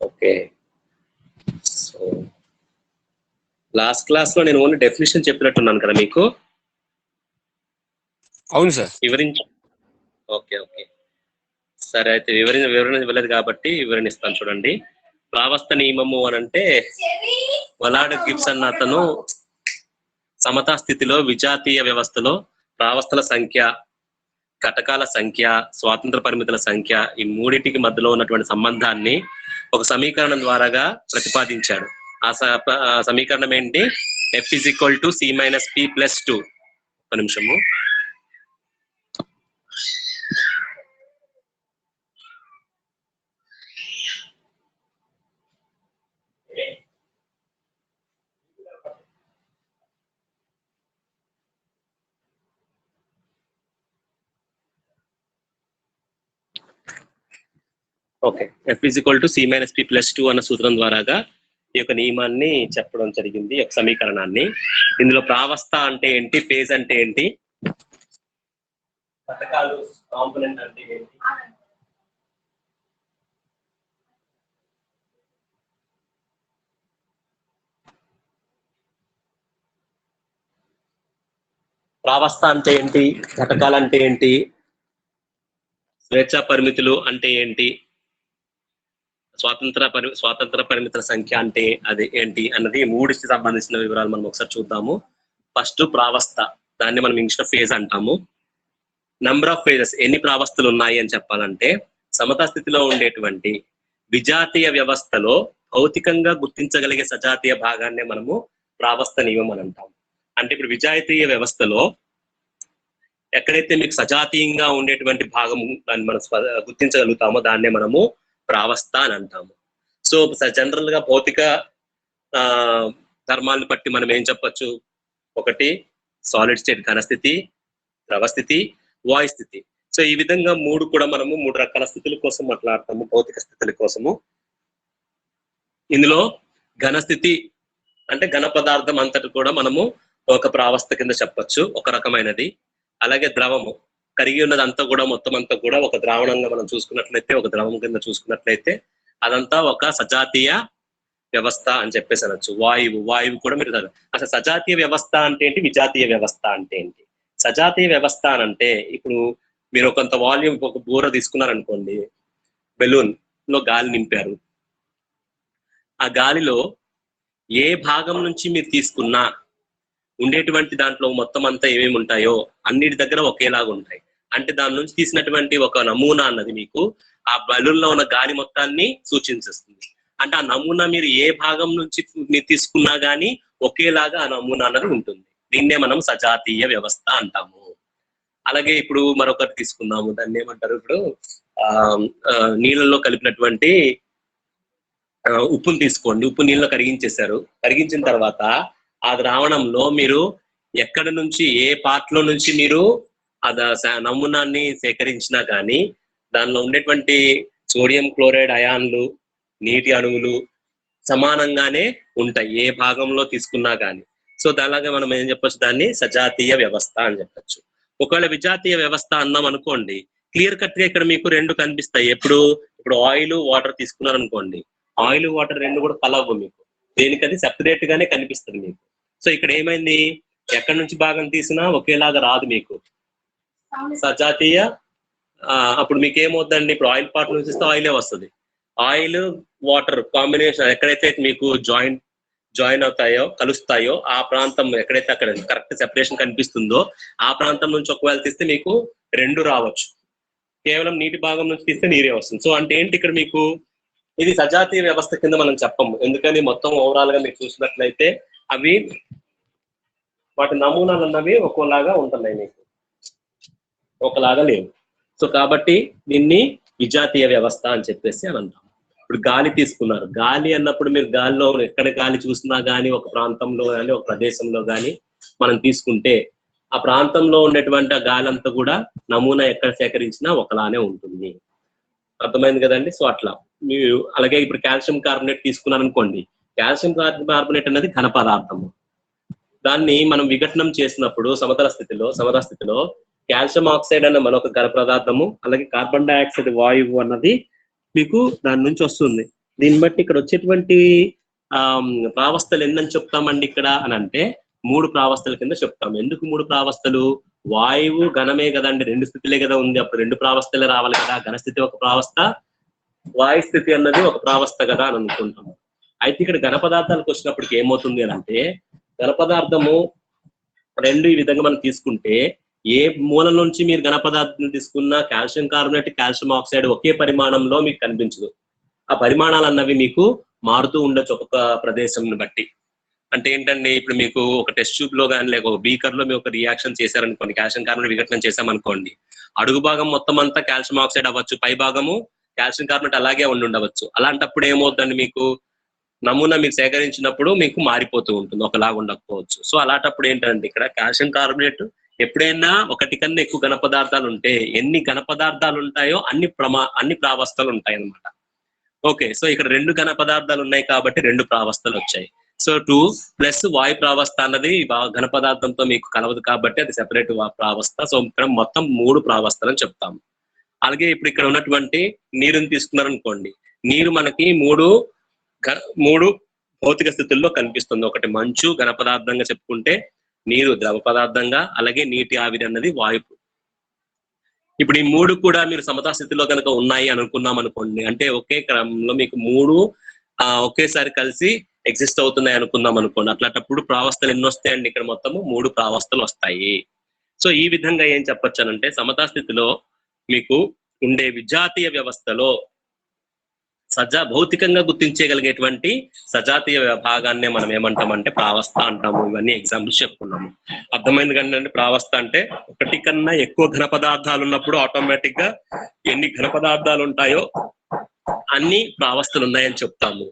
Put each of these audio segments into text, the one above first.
Okay, so last class లో నేను only definition చెప్పినట్టున్నాను కదా మీకు. అవును సార్. వివరించి ఓకే ఓకే సరే, అయితే వివరణ ఇవ్వలేదు కాబట్టి వివరణిస్తాను చూడండి. ప్రావస్థ నియమము అని అంటే వలాడ్ గిబ్సన్ అతను సమతా స్థితిలో విజాతీయ వ్యవస్థలో ప్రావస్థల సంఖ్య, కటకాల సంఖ్య, స్వాతంత్ర పరిమితుల సంఖ్య, ఈ మూడింటికి మధ్యలో ఉన్నటువంటి సంబంధాన్ని ఒక సమీకరణం ద్వారాగా ప్రతిపాదించాడు. ఆ సమీకరణం ఏంటి? F = C - P + 2. ఒక నిమిషము. ఓకే, F = C - P + 2 అన్న సూత్రం ద్వారాగా ఈ యొక్క నియమాన్ని చెప్పడం జరిగింది, ఒక సమీకరణాన్ని. ఇందులో ప్రావస్థ అంటే ఏంటి, ఫేజ్ అంటే ఏంటి, కటకాలు కాంపోనెంట్ అంటే ఏంటి, ప్రావస్థ అంటే ఏంటి, ఘటకాలు అంటే ఏంటి, స్వేచ్ఛా పరిమితులు అంటే ఏంటి, స్వాతంత్ర పరిమితుల సంఖ్య అంటే అది ఏంటి అన్నది మూడికి సంబంధించిన వివరాలు మనం ఒకసారి చూద్దాము. ఫస్ట్ ప్రావస్థ, దాన్ని మనం ఇంగ్లీష్ లో ఫేజ్ అంటాము. నెంబర్ ఆఫ్ ఫేజెస్, ఎన్ని ప్రావస్థలు ఉన్నాయి అని చెప్పాలంటే, సమతా స్థితిలో ఉండేటువంటి విజాతీయ వ్యవస్థలో భౌతికంగా గుర్తించగలిగే సజాతీయ భాగాన్నే మనము ప్రావస్థ నియమం అని అంటాము. అంటే ఇప్పుడు విజాతీయ వ్యవస్థలో ఎక్కడైతే మీకు సజాతీయంగా ఉండేటువంటి భాగం దాన్ని మనం గుర్తించగలుగుతామో దాన్నే మనము ప్రావస్థ అని అంటాము. సో జనరల్ గా భౌతిక ధర్మాలను బట్టి మనం ఏం చెప్పొచ్చు? ఒకటి సాలిడ్ స్టేట్ ఘనస్థితి, ద్రవస్థితి, వాయు స్థితి. సో ఈ విధంగా మూడు రకాల స్థితుల కోసం మాట్లాడతాము, భౌతిక స్థితుల కోసము. ఇందులో ఘనస్థితి అంటే ఘన పదార్థం అంతటి కూడా మనము ఒక ప్రావస్థ కింద చెప్పొచ్చు, ఒక రకమైనది. అలాగే ద్రవము, కరిగి ఉన్నదంతా కూడా మొత్తం అంతా కూడా ఒక ద్రావణంగా మనం చూసుకున్నట్లయితే, ఒక ద్రవం కింద చూసుకున్నట్లయితే అదంతా ఒక సజాతీయ వ్యవస్థ అని చెప్పేసి అనొచ్చు. వాయువు కూడా మీరు అసలు సజాతీయ వ్యవస్థ అంటే ఏంటి, విజాతీయ వ్యవస్థ అంటే ఏంటి? సజాతీయ వ్యవస్థ అని అంటే, ఇప్పుడు మీరు కొంత వాల్యూమ్, ఒక బూర తీసుకున్నారనుకోండి, బెలూన్ లో గాలి నింపారు. ఆ గాలిలో ఏ భాగం నుంచి మీరు తీసుకున్నా ఉండేటువంటి దాంట్లో మొత్తం అంతా ఏమేమి ఉంటాయో అన్నిటి దగ్గర ఒకేలాగా ఉంటాయి. అంటే దాని నుంచి తీసినటువంటి ఒక నమూనా అన్నది మీకు ఆ బలూన్ లో ఉన్న గాలి మొత్తాన్ని సూచించేస్తుంది. అంటే ఆ నమూనా మీరు ఏ భాగం నుంచి మీరు తీసుకున్నా గానీ ఒకేలాగా ఆ నమూనా అన్నది ఉంటుంది. దీన్నే మనం సజాతీయ వ్యవస్థ అంటాము. అలాగే ఇప్పుడు మరొకటి తీసుకుందాము, దాన్ని ఏమంటారు, ఇప్పుడు నీళ్ళల్లో కలిపినటువంటి ఉప్పుని తీసుకోండి. ఉప్పు నీళ్ళలో కరిగించేశారు. కరిగించిన తర్వాత ఆ ద్రావణంలో మీరు ఎక్కడి నుంచి, ఏ పార్ట్ లో నుంచి మీరు నమూనాన్ని సేకరించినా కానీ దానిలో ఉండేటువంటి సోడియం క్లోరైడ్ అయాన్లు, నీటి అణువులు సమానంగానే ఉంటాయి ఏ భాగంలో తీసుకున్నా కానీ. సో అలాగే మనం ఏం చెప్పొచ్చు, దాన్ని సజాతీయ వ్యవస్థ అని చెప్పచ్చు. ఒకవేళ విజాతీయ వ్యవస్థ అన్నాం అనుకోండి, క్లియర్ కట్ గా ఇక్కడ మీకు రెండు కనిపిస్తాయి. ఇప్పుడు ఆయిల్, వాటర్ తీసుకున్నారు అనుకోండి, ఆయిల్, వాటర్ రెండు కూడా కలవు మీకు, దేనికది సెపరేట్ గానే కనిపిస్తుంది మీకు. సో ఇక్కడ ఏమైంది, ఎక్కడి నుంచి భాగం తీసినా ఒకేలాగా రాదు మీకు సజాతీయ. అప్పుడు మీకు ఏమవుతుందండి, ఇప్పుడు ఆయిల్ పార్ట్ నుంచి ఇస్తే ఆయిలే వస్తుంది. ఆయిల్, వాటర్ కాంబినేషన్ ఎక్కడైతే మీకు జాయిన్ అవుతాయో, కలుస్తాయో ఆ ప్రాంతం ఎక్కడైతే అక్కడ కరెక్ట్ సెపరేషన్ కనిపిస్తుందో ఆ ప్రాంతం నుంచి ఒకవేళ తీస్తే మీకు రెండు రావచ్చు. కేవలం నీటి భాగం నుంచి తీస్తే నీరే వస్తుంది. సో అంటే ఏంటి, ఇక్కడ మీకు ఇది సజాతీయ వ్యవస్థ కింద మనం చెప్పము. ఎందుకని మొత్తం ఓవరాల్ గా మీరు చూసినట్లయితే అవి వాటి నమూనాలు అన్నవి ఒక్కోలాగా ఉంటున్నాయి, మీకు ఒకలాగా లేవు. సో కాబట్టి దీన్ని విజాతీయ వ్యవస్థ అని చెప్పేసి అని అంటాం. ఇప్పుడు గాలి తీసుకున్నారు, గాలి అన్నప్పుడు మీరు గాలిలో ఎక్కడ గాలి చూసినా కానీ ఒక ప్రాంతంలో కానీ ఒక ప్రదేశంలో కానీ మనం తీసుకుంటే ఆ ప్రాంతంలో ఉండేటువంటి ఆ గాలి అంతా కూడా నమూనా ఎక్కడ సేకరించినా ఒకలానే ఉంటుంది. అర్థమైంది కదండి. సో అట్లా మీరు అలాగే ఇప్పుడు కాల్షియం కార్బోనేట్ తీసుకున్నారనుకోండి, కాల్షియం కార్బోనేట్ అనేది ఘన పదార్థము. దాన్ని మనం విఘటనం చేసినప్పుడు సమతల స్థితిలో కాల్షియం ఆక్సైడ్ అన్న మరొక ఘన పదార్థము, అలాగే కార్బన్ డైఆక్సైడ్ వాయువు అన్నది మీకు దాని నుంచి వస్తుంది. దీన్ని బట్టి ఇక్కడ వచ్చేటువంటి ప్రావస్థలు ఎన్నని చెప్తామండి ఇక్కడ అని అంటే 3 ప్రావస్థల కింద చెప్తాం. ఎందుకు 3 ప్రావస్థలు? వాయువు ఘనమే కదండి, 2 స్థితిలే కదా ఉంది, అప్పుడు 2 ప్రావస్థలే రావాలి కదా. ఘన స్థితి ఒక ప్రావస్థ, వాయు స్థితి అన్నది ఒక ప్రావస్థ కదా అని అనుకుంటాము. అయితే ఇక్కడ ఘన పదార్థాలకు వచ్చినప్పటికి ఏమవుతుంది అని అంటే, ఘన పదార్థము 2 ఈ విధంగా మనం తీసుకుంటే, ఏ మూల నుంచి మీరు ఘన పదార్థం తీసుకున్నా కాల్షియం కార్బోనేట్, కాల్షియం ఆక్సైడ్ ఒకే పరిమాణంలో మీకు కనిపించదు. ఆ పరిమాణాలు అన్నవి మీకు మారుతూ ఉండొచ్చు ఒక్కొక్క ప్రదేశం బట్టి. అంటే ఏంటండి, ఇప్పుడు మీకు ఒక టెస్ట్ ట్యూబ్ లో కానీ లేక ఒక బీకర్ లో మీరు ఒక రియాక్షన్ చేశారనుకోండి, కాల్షియం కార్బోనేట్ విఘటనం చేశామనుకోండి, అడుగు భాగం మొత్తం అంతా కాల్షియం ఆక్సైడ్ అవ్వచ్చు, పై భాగము కాల్షియం కార్బోనేట్ అలాగే ఉండవచ్చు. అలాంటప్పుడు ఏమవుతుందండి, మీకు నమూనా మీకు సేకరించినప్పుడు మీకు మారిపోతూ ఉంటుంది, ఒకలాగా ఉండకపోవచ్చు. సో అలాంటప్పుడు ఏంటంటే ఇక్కడ కాల్షియం కార్బోనేట్ ఎప్పుడైనా ఒకటి కన్నా ఎక్కువ ఘన పదార్థాలు ఉంటే, ఎన్ని ఘన పదార్థాలు ఉంటాయో అన్ని ప్రావస్థలు ఉంటాయి అన్నమాట. ఓకే, సో ఇక్కడ 2 ఘన పదార్థాలు ఉన్నాయి కాబట్టి 2 ప్రావస్థలు వచ్చాయి. సో 2 ప్లస్ వాయు ప్రావస్థ అన్నది ఘన పదార్థంతో మీకు కలవదు కాబట్టి అది సెపరేట్ ప్రావస్థ. సో ఇక్కడ మొత్తం 3 ప్రావస్థలు అని చెప్తాము. అలాగే ఇప్పుడు ఇక్కడ ఉన్నటువంటి నీరుని తీసుకున్నారనుకోండి, నీరు మనకి మూడు భౌతిక స్థితుల్లో కనిపిస్తుంది. ఒకటి మంచు ఘన పదార్థంగా చెప్పుకుంటే, నీరు ద్రవ పదార్థంగా, అలాగే నీటి ఆవిరి అన్నది వాయువు. ఇప్పుడు ఈ 3 కూడా మీరు సమతా స్థితిలో కనుక ఉన్నాయి అనుకున్నాం అనుకోండి, అంటే ఒకే క్రమంలో మీకు 3 ఒకేసారి కలిసి ఎగ్జిస్ట్ అవుతున్నాయి అనుకుందాం అనుకోండి. అట్లాంటప్పుడు ప్రావస్థలు ఎన్ని వస్తాయండి? ఇక్కడ మొత్తము 3 ప్రావస్థలు వస్తాయి. సో ఈ విధంగా ఏం చెప్పొచ్చానంటే, సమతా స్థితిలో మీకు ఉండే విజాతీయ వ్యవస్థలో భౌతికంగా గుర్తించగలిగేటువంటి సజాతీయ భాగాన్నే మనం ఏమంటామంటే ప్రావస్థ అంటాము. ఇవన్నీ ఎగ్జాంపుల్స్ చెప్పుకున్నాము. అర్థమైంది కండి. ప్రావస్థ అంటే ఒకటి కన్నా ఎక్కువ ఘన పదార్థాలు ఉన్నప్పుడు ఆటోమేటిక్ గా ఎన్ని ఘన పదార్థాలు ఉంటాయో అన్ని ప్రావస్థలు ఉన్నాయని చెప్తాము.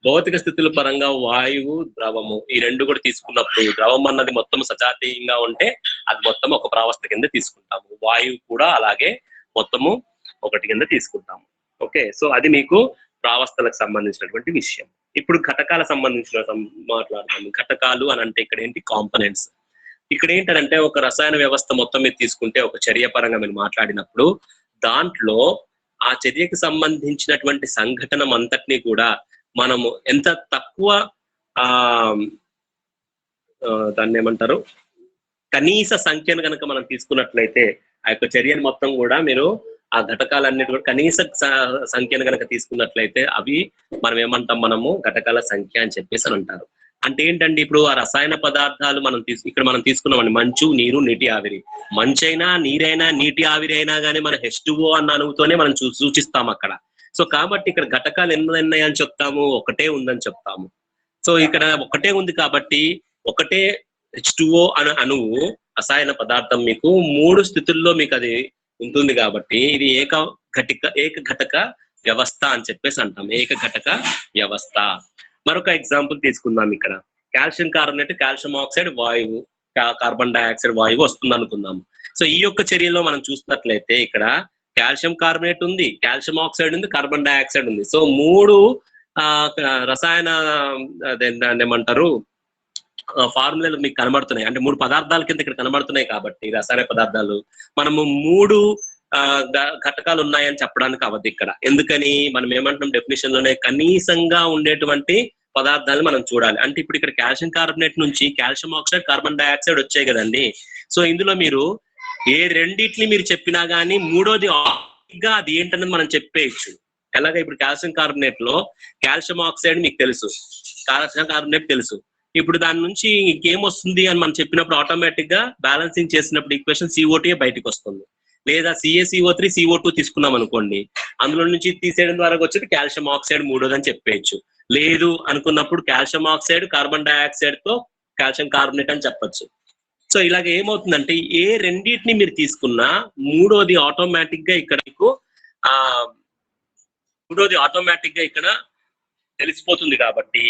భౌతిక స్థితుల పరంగా వాయువు, ద్రవము ఈ 2 కూడా తీసుకున్నప్పుడు, ద్రవం అన్నది మొత్తం సజాతీయంగా ఉంటే అది మొత్తం ఒక ప్రావస్థ కింద తీసుకుంటాము. వాయువు కూడా అలాగే మొత్తము ఒకటి కింద తీసుకుంటాము. ఓకే, సో అది మీకు ప్రావస్థలకు సంబంధించినటువంటి విషయం. ఇప్పుడు ఘటకాలకు సంబంధించిన మాట్లాడతాము. ఘటకాలు అని అంటే ఇక్కడ ఏంటి? కాంపోనెంట్స్. ఇక్కడ ఏంటంటే ఒక రసాయన వ్యవస్థ మొత్తం మీద తీసుకుంటే, ఒక చర్య పరంగా మీరు మాట్లాడినప్పుడు దాంట్లో ఆ చర్యకు సంబంధించినటువంటి సంఘటన అంతటినీ కూడా మనము ఎంత తక్కువ దాన్ని ఏమంటారు, కనీస సంఖ్యను కనుక మనం తీసుకున్నట్లయితే ఆ యొక్క చర్యను మొత్తం కూడా మీరు ఆ ఘటకాలన్నిటి కూడా కనీస సంఖ్యను కనుక తీసుకున్నట్లయితే అవి మనం ఏమంటాం, మనము ఘటకాల సంఖ్య అని చెప్పేసి అని అంటారు. అంటే ఏంటండి, ఇప్పుడు ఆ రసాయన పదార్థాలు ఇక్కడ మనం తీసుకున్నామండి, మంచు, నీరు, నీటి ఆవిరి. మంచైనా, నీరైనా, నీటి ఆవిరి అయినా కానీ మన H2O అన్న అణువుతోనే మనం సూచిస్తాం అక్కడ. సో కాబట్టి ఇక్కడ ఘటకాలు ఎన్ని ఉన్నాయని చెప్తాము? ఒకటే ఉందని చెప్తాము. సో ఇక్కడ ఒకటే ఉంది కాబట్టి ఒకటే H2O అనే అణువు రసాయన పదార్థం మీకు 3 స్థితుల్లో మీకు అది ఉంటుంది కాబట్టి ఇది ఏక ఘటక వ్యవస్థ అని చెప్పేసి అంటాం. ఏక ఘటక వ్యవస్థ. మరొక ఎగ్జాంపుల్ తీసుకుందాం. ఇక్కడ కాల్షియం కార్బోనేట్, కాల్షియం ఆక్సైడ్ వాయువు, కార్బన్ డైఆక్సైడ్ వాయువు వస్తుంది అనుకుందాం. సో ఈ యొక్క చర్యలో మనం చూసినట్లయితే ఇక్కడ కాల్షియం కార్బోనేట్ ఉంది, కాల్షియం ఆక్సైడ్ ఉంది, కార్బన్ డైఆక్సైడ్ ఉంది. సో 3 రసాయన దాన్ని ఏమంటారు ఫార్ములాలు మీకు కనబడుతున్నాయి. అంటే 3 పదార్థాల కింద ఇక్కడ కనబడుతున్నాయి కాబట్టి రసాయన పదార్థాలు మనము 3 ఘటకాలు ఉన్నాయని చెప్పడానికి అవ్వదు ఇక్కడ. ఎందుకని మనం ఏమంటున్నాం, డెఫినేషన్ లోనే కనీసంగా ఉండేటువంటి పదార్థాలు మనం చూడాలి. అంటే ఇప్పుడు ఇక్కడ కాల్షియం కార్బోనేట్ నుంచి కాల్షియం ఆక్సైడ్, కార్బన్ డైఆక్సైడ్ వచ్చాయి కదండి. సో ఇందులో మీరు ఏ రెండిట్ని మీరు చెప్పినా గానీ మూడోది గా అది ఏంటన్నది మనం చెప్పేయచ్చు. ఎలాగ ఇప్పుడు కాల్షియం కార్బోనేట్ లో కాల్షియం ఆక్సైడ్ మీకు తెలుసు, కాల్షియం కార్బోనేట్ తెలుసు. ఇప్పుడు దాని నుంచి ఇంకేం వస్తుంది అని మనం చెప్పినప్పుడు ఆటోమేటిక్ గా బ్యాలెన్సింగ్ చేసినప్పుడు ఈక్వేషన్ CO2 బయటకు వస్తుంది. లేదా CaCO3 CO2 తీసుకున్నాం అనుకోండి, అందులో నుంచి తీసేయడం ద్వారా వచ్చేది కాల్షియం ఆక్సైడ్ మూడోదని చెప్పేయచ్చు. లేదు అనుకున్నప్పుడు కాల్షియం ఆక్సైడ్, కార్బన్ డైఆక్సైడ్ తో కాల్షియం కార్బోనేట్ అని చెప్పచ్చు. సో ఇలాగ ఏమవుతుందంటే ఏ రెండింటిని మీరు తీసుకున్నా మూడోది ఆటోమేటిక్ గా ఇక్కడ తెలిసిపోతుంది కాబట్టి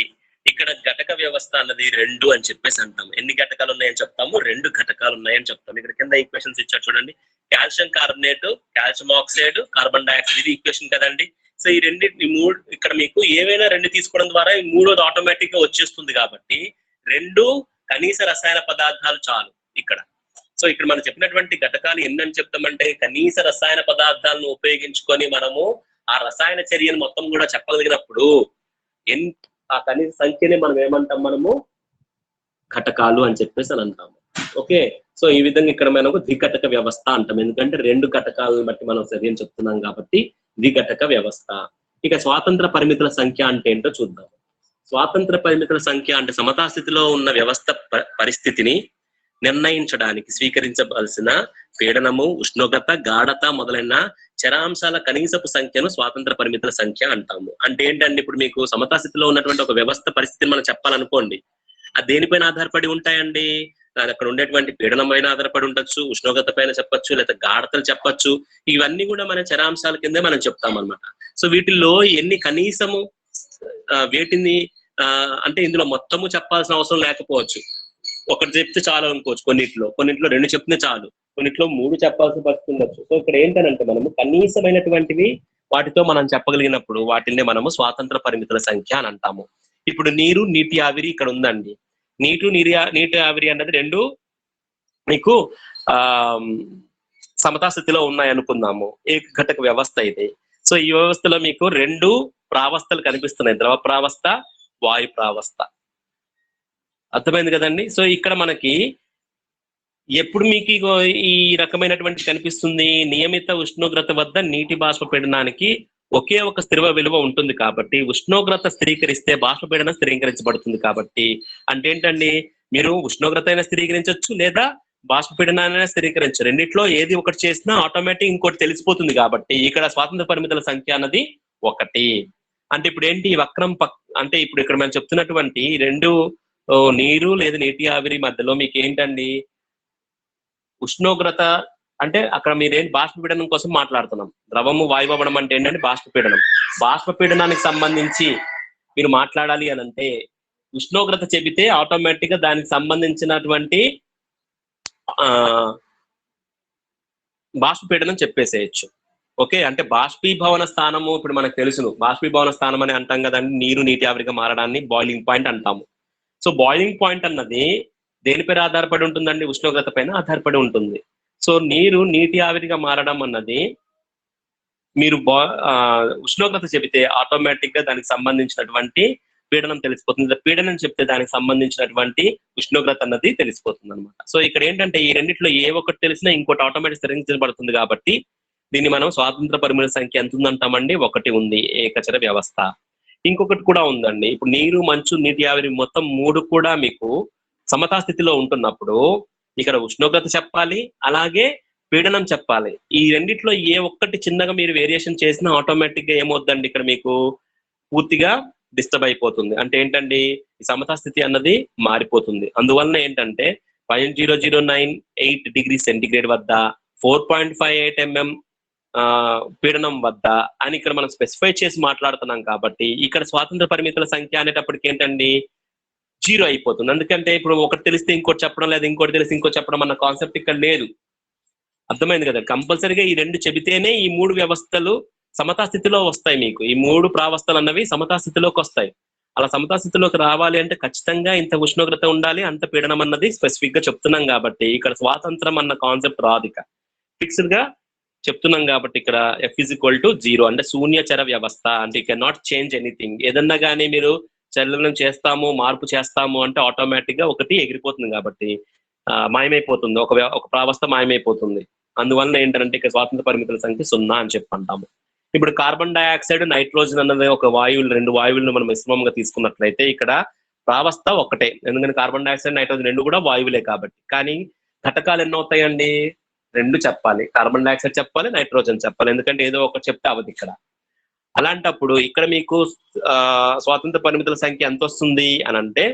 ఇక్కడ ఘటక వ్యవస్థ అన్నది 2 అని చెప్పేసి అంటాం. ఎన్ని ఘటకాలు ఉన్నాయని చెప్తాము? 2 ఘటకాలు ఉన్నాయని చెప్తాం. ఇక్కడ కింద ఈక్వేషన్స్ ఇచ్చారు చూడండి. Calcium carbonate, calcium oxide, carbon dioxide, ఇది ఈక్వేషన్ కదండి. సో ఈ మూడు ఇక్కడ మీకు ఏవైనా 2 తీసుకోవడం ద్వారా ఈ మూడోది ఆటోమేటిక్ గా వచ్చేస్తుంది కాబట్టి 2 కనీస రసాయన పదార్థాలు చాలు ఇక్కడ. సో ఇక్కడ మనం చెప్పినటువంటి ఘటకాలు ఎన్నని చెప్తామంటే కనీస రసాయన పదార్థాలను ఉపయోగించుకొని మనము ఆ రసాయన చర్యను మొత్తం కూడా చెప్పగలిగినప్పుడు ఆ కనీస సంఖ్యని మనం ఏమంటాం? మనము ఘటకాలు అని చెప్పేసి అని అంటాము. ఓకే, సో ఈ విధంగా ఇక్కడ మనకు ద్విఘటక వ్యవస్థ అంటాం. ఎందుకంటే 2 ఘటకాలను బట్టి మనం చర్యను చెప్తున్నాం కాబట్టి ద్విఘటక వ్యవస్థ. ఇక స్వాతంత్ర పరిమితుల సంఖ్య అంటే ఏంటో చూద్దాం. స్వాతంత్ర పరిమితుల సంఖ్య అంటే సమతాస్థితిలో ఉన్న వ్యవస్థ పరిస్థితిని నిర్ణయించడానికి స్వీకరించవలసిన పీడనము, ఉష్ణోగ్రత, గాఢత మొదలైన చరాంశాల కనీసపు సంఖ్యను స్వాతంత్ర పరిమితుల సంఖ్య అంటాము. అంటే ఏంటంటే ఇప్పుడు మీకు సమతాస్థితిలో ఉన్నటువంటి ఒక వ్యవస్థ పరిస్థితిని మనం చెప్పాలనుకోండి, అది దేనిపైన ఆధారపడి ఉంటాయండి? అక్కడ ఉండేటువంటి పీడనం పైన ఆధారపడి ఉండొచ్చు, ఉష్ణోగ్రత పైన చెప్పొచ్చు, లేదా గాఢతలు చెప్పొచ్చు. ఇవన్నీ కూడా మన చరాంశాల కిందే మనం చెప్తాం అనమాట. సో వీటిల్లో ఎన్ని కనీసము వేటిని అంటే ఇందులో మొత్తము చెప్పాల్సిన అవసరం లేకపోవచ్చు. ఒకటి చెప్తే చాలు అనుకోవచ్చు. కొన్నిట్లో 2 చెప్తే చాలు, కొన్నిట్లో 3 చెప్పాల్సిన పరిస్థితి ఉండొచ్చు. సో ఇక్కడ ఏంటనంటే మనము కనీసమైనటువంటివి వాటితో మనం చెప్పగలిగినప్పుడు వాటిని మనము స్వాతంత్ర పరిమితుల సంఖ్య అని అంటాము. ఇప్పుడు నీరు, నీటి ఆవిరి ఇక్కడ ఉందండి. నీటి ఆవిరి అన్నది 2 మీకు సమతాస్థితిలో ఉన్నాయి అనుకుందాము, ఏకఘటక వ్యవస్థ అయితే. సో ఈ వ్యవస్థలో మీకు 2 ప్రావస్థలు కనిపిస్తున్నాయి, ద్రవ ప్రావస్థ, వాయు ప్రావస్థ. అర్థమైంది కదండి. సో ఇక్కడ మనకి ఎప్పుడు మీకు ఈ రకమైనటువంటి కనిపిస్తుంది? నియమిత ఉష్ణోగ్రత వద్ద నీటి బాష్పపీడనానికి ఒకే ఒక స్థిర విలువ ఉంటుంది కాబట్టి ఉష్ణోగ్రత స్థిరీకరిస్తే బాష్పపీడనం స్థిరీకరించబడుతుంది. కాబట్టి అంటే ఏంటండి, మీరు ఉష్ణోగ్రత అయినా స్థిరీకరించవచ్చు లేదా బాష్పపీడనాన్ని స్థిరీకరించు. రెండిట్లో ఏది ఒకటి చేసినా ఆటోమేటిక్ ఇంకోటి తెలిసిపోతుంది. కాబట్టి ఇక్కడ స్వాతంత్ర పరిమితుల సంఖ్య అన్నది 1. అంటే ఇప్పుడు ఏంటి వక్రం అంటే ఇప్పుడు ఇక్కడ మనం చెప్తున్నటువంటి 2 నీరు లేదా నీటి ఆవిరి మధ్యలో మీకు ఏంటండి ఉష్ణోగ్రత అంటే అక్కడ మీరేంటి బాష్పపీడనం కోసం మాట్లాడుతున్నాం. ద్రవము వాయువడం అంటే ఏంటంటే బాష్పపీడనం. బాష్పపీడనానికి సంబంధించి మీరు మాట్లాడాలి అని అంటే ఉష్ణోగ్రత చెబితే ఆటోమేటిక్ గా దానికి సంబంధించినటువంటి బాష్పపీడనం చెప్పేసేయచ్చు. ఓకే, అంటే బాష్పీభవన స్థానము ఇప్పుడు మనకు తెలుసును. బాష్పీభవన స్థానం అని అంటాం కదండి, నీరు నీటి ఆవిరిగా మారడాన్ని బాయిలింగ్ పాయింట్ అంటాము. సో బాయిలింగ్ పాయింట్ అన్నది దేనిపైన ఆధారపడి ఉంటుందండి? ఉష్ణోగ్రత పైన ఆధారపడి ఉంటుంది. సో నీరు నీటి ఆవిరిగా మారడం అన్నది మీరు ఉష్ణోగ్రత చెబితే ఆటోమేటిక్ గా దానికి సంబంధించినటువంటి పీడనం తెలిసిపోతుంది. పీడనం చెప్తే దానికి సంబంధించినటువంటి ఉష్ణోగ్రత అన్నది తెలిసిపోతుంది అనమాట. సో ఇక్కడ ఏంటంటే ఈ రెండిట్లో ఏ ఒక్కటి తెలిసినా ఇంకోటి ఆటోమేటిక్ స్థిరీకరించబడుతుంది. కాబట్టి దీన్ని మనం స్వాతంత్ర పరిమితుల సంఖ్య ఎంత ఉందంటామండి? 1 ఉంది, ఏకచర వ్యవస్థ. ఇంకొకటి కూడా ఉందండి. ఇప్పుడు నీరు, మంచు, నీటి ఆవిరి మొత్తం 3 కూడా మీకు సమతా స్థితిలో ఉంటున్నప్పుడు ఇక్కడ ఉష్ణోగ్రత చెప్పాలి, అలాగే పీడనం చెప్పాలి. ఈ రెండిట్లో ఏ ఒక్కటి చిన్నగా మీరు వేరియేషన్ చేసినా ఆటోమేటిక్ గా ఏమవుద్దండి ఇక్కడ మీకు పూర్తిగా డిస్టర్బ్ అయిపోతుంది. అంటే ఏంటండి ఈ సమతా స్థితి అన్నది మారిపోతుంది. అందువలన ఏంటంటే 0.0098 డిగ్రీ సెంటిగ్రేడ్ వద్ద 4.58 mm పీడనం వద్ద అని ఇక్కడ మనం స్పెసిఫై చేసి మాట్లాడుతున్నాం. కాబట్టి ఇక్కడ స్వాతంత్ర పరిమితుల సంఖ్య అనేటప్పటికి ఏంటండి 0 అయిపోతుంది. ఎందుకంటే ఇప్పుడు ఒకటి తెలిస్తే ఇంకోటి చెప్పడం, లేదా ఇంకోటి తెలిస్తే ఇంకోటి చెప్పడం అన్న కాన్సెప్ట్ ఇక్కడ లేదు. అర్థమైంది కదా. కంపల్సరీగా ఈ 2 చెబితేనే ఈ 3 వ్యవస్థలు సమతా స్థితిలో వస్తాయి. మీకు ఈ 3 ప్రావస్థలు అన్నవి సమతా స్థితిలోకి వస్తాయి. అలా సమతా స్థితిలోకి రావాలి అంటే ఖచ్చితంగా ఇంత ఉష్ణోగ్రత ఉండాలి, అంత పీడనం అన్నది స్పెసిఫిక్ గా చెప్తున్నాం. కాబట్టి ఇక్కడ స్వాతంత్రం అన్న కాన్సెప్ట్ రాదు, ఇక ఫిక్స్డ్ గా చెప్తున్నాం. కాబట్టి ఇక్కడ F=0 అంటే శూన్యచర వ్యవస్థ. అంటే you can not change anything. ఏదన్నా కానీ మీరు చలనం చేస్తాము, మార్పు చేస్తాము అంటే ఆటోమేటిక్ గా ఒకటి ఎగిరిపోతుంది. కాబట్టి మాయమైపోతుంది, ఒక ప్రావస్థ మాయమైపోతుంది. అందువల్ల ఏంటంటే ఇక్కడ స్వాతంత్ర పరిమితుల సంఖ్య 0 అని చెప్పి అంటాము. ఇప్పుడు కార్బన్ డైఆక్సైడ్, నైట్రోజన్ అన్నది ఒక వాయువులు, 2 వాయువులను మనం మిశ్రమంగా తీసుకున్నట్లయితే ఇక్కడ ప్రావస్థ 1. ఎందుకంటే కార్బన్ డైఆక్సైడ్, నైట్రోజన్ 2 కూడా వాయువులే కాబట్టి. కానీ ఘటకాలు ఎన్ని అవుతాయండి? 2 చెప్పాలి. కార్బన్ డైఆక్సైడ్ చెప్పాలి, నైట్రోజన్ చెప్పాలి. ఎందుకంటే ఏదో ఒకటి చెప్తే అవదు ఇక్కడ. అలాంటప్పుడు ఇక్కడ మీకు స్వాతంత్ర పరిమితుల సంఖ్య ఎంత వస్తుంది అని అంటే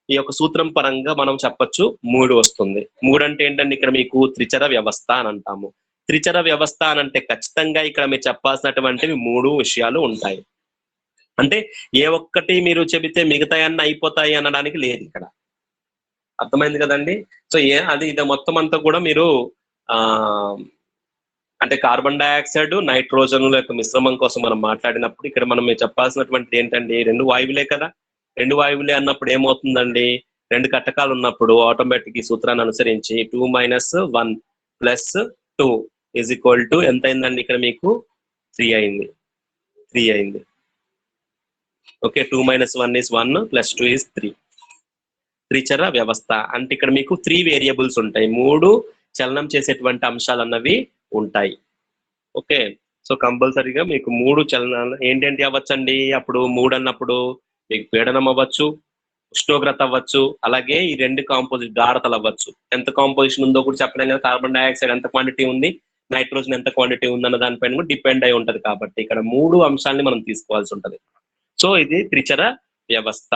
ఈ యొక్క సూత్రం పరంగా మనం చెప్పొచ్చు 3 వస్తుంది. 3 అంటే ఏంటంటే ఇక్కడ మీకు త్రిచర వ్యవస్థ అని అంటాము. త్రిచర వ్యవస్థ అని అంటే ఖచ్చితంగా ఇక్కడ మీరు చెప్పాల్సినటువంటివి 3 విషయాలు ఉంటాయి. అంటే ఏ ఒక్కటి మీరు చెబితే మిగతాయన్నీ అయిపోతాయి అనడానికి లేదు ఇక్కడ. అర్థమైంది కదండి. సో అది ఇది మొత్తం అంతా కూడా మీరు ఆ అంటే కార్బన్ డైఆక్సైడ్ నైట్రోజన్ల యొక్క మిశ్రమం కోసం మనం మాట్లాడినప్పుడు ఇక్కడ మనం చెప్పాల్సినటువంటిది ఏంటండి, రెండు వాయువులే కదా. రెండు వాయువులే అన్నప్పుడు ఏమవుతుందండి, రెండు కటకాలు ఉన్నప్పుడు ఆటోమేటిక్ ఈ సూత్రాన్ని అనుసరించి 2 - 1 + 2 = ఎంత అయిందండి, ఇక్కడ మీకు 3 అయింది. 3 అయింది. ఓకే, 2 - 1 = 1 + 2 = 3. త్రిచర వ్యవస్థ అంటే ఇక్కడ మీకు 3 వేరియబుల్స్ ఉంటాయి, 3 చలనం చేసేటువంటి అంశాలు అన్నవి ఉంటాయి. ఓకే, సో కంపల్సరీగా మీకు 3 చలనాలు ఏంటేంటి అవ్వచ్చండి. అప్పుడు 3 అన్నప్పుడు మీకు పీడనం అవ్వచ్చు, ఉష్ణోగ్రత అవ్వచ్చు, అలాగే ఈ 2 కాంపోజిట్ గాఢతలు అవ్వచ్చు. ఎంత కాంపోజిషన్ ఉందో కూడా చెప్పలేం కదా. కార్బన్ డైఆక్సైడ్ ఎంత క్వాంటిటీ ఉంది, నైట్రోజన్ ఎంత క్వాంటిటీ ఉంది అన్న దానిపైన కూడా డిపెండ్ అయి ఉంటది. కాబట్టి ఇక్కడ 3 అంశాలని మనం తీసుకోవాల్సి ఉంటది. సో ఇది త్రిచర వ్యవస్థ,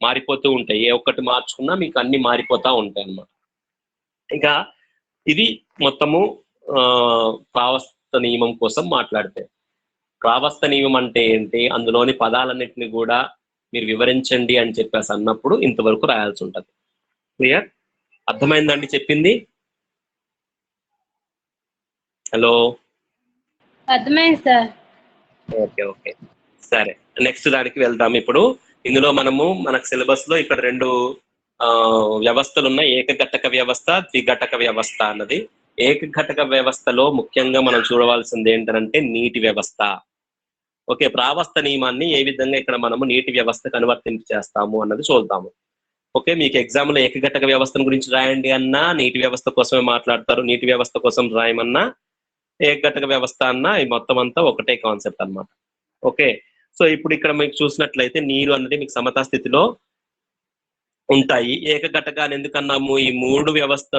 మారిపోతూ ఉంటాయి. ఏ ఒక్కటి మార్చుకున్నా మీకు అన్ని మారిపోతా ఉంటాయి అన్నమాట. ఇంకా ఇది మొత్తము ప్రావస్థ నియమం కోసం మాట్లాడితే, ప్రావస్థ నియమం అంటే ఏంటి, అందులోని పదాలన్నింటినీ కూడా మీరు వివరించండి అని చెప్పేసి అన్నప్పుడు ఇంతవరకు రాయాల్సి ఉంటుంది. క్లియర్? అర్థమైందండి చెప్పింది? హలో, అర్థమైంది సార్. ఓకే ఓకే, సరే నెక్స్ట్ దానికి వెళ్దాం. ఇప్పుడు ఇందులో మనము మనకు సిలబస్ లో ఇక్కడ 2 వ్యవస్థలు ఉన్నాయి, ఏకఘటక వ్యవస్థ, ద్విఘటక వ్యవస్థ అన్నది. ఏకఘటక వ్యవస్థలో ముఖ్యంగా మనం చూడవలసింది ఏంటంటే నీటి వ్యవస్థ. ఓకే, ప్రావస్థ నియమాన్ని ఏ విధంగా ఇక్కడ మనము నీటి వ్యవస్థకు అనువర్తింప చేస్తాము అన్నది చూద్దాము. ఓకే, మీకు ఎగ్జామ్ లో ఏకఘటక వ్యవస్థను గురించి రాయండి అన్నా నీటి వ్యవస్థ కోసమే మాట్లాడతారు, నీటి వ్యవస్థ కోసం రాయమన్నా ఏకఘటక వ్యవస్థ అన్నా ఈ మొత్తం అంతా ఒకటే కాన్సెప్ట్ అన్నమాట. ఓకే, సో ఇప్పుడు ఇక్కడ మీకు చూసినట్లయితే నీరు అన్నది మీకు సమతా స్థితిలో ఉంటాయి. ఏకఘటకాన్ని ఎందుకన్నాము, ఈ 3 వ్యవస్థ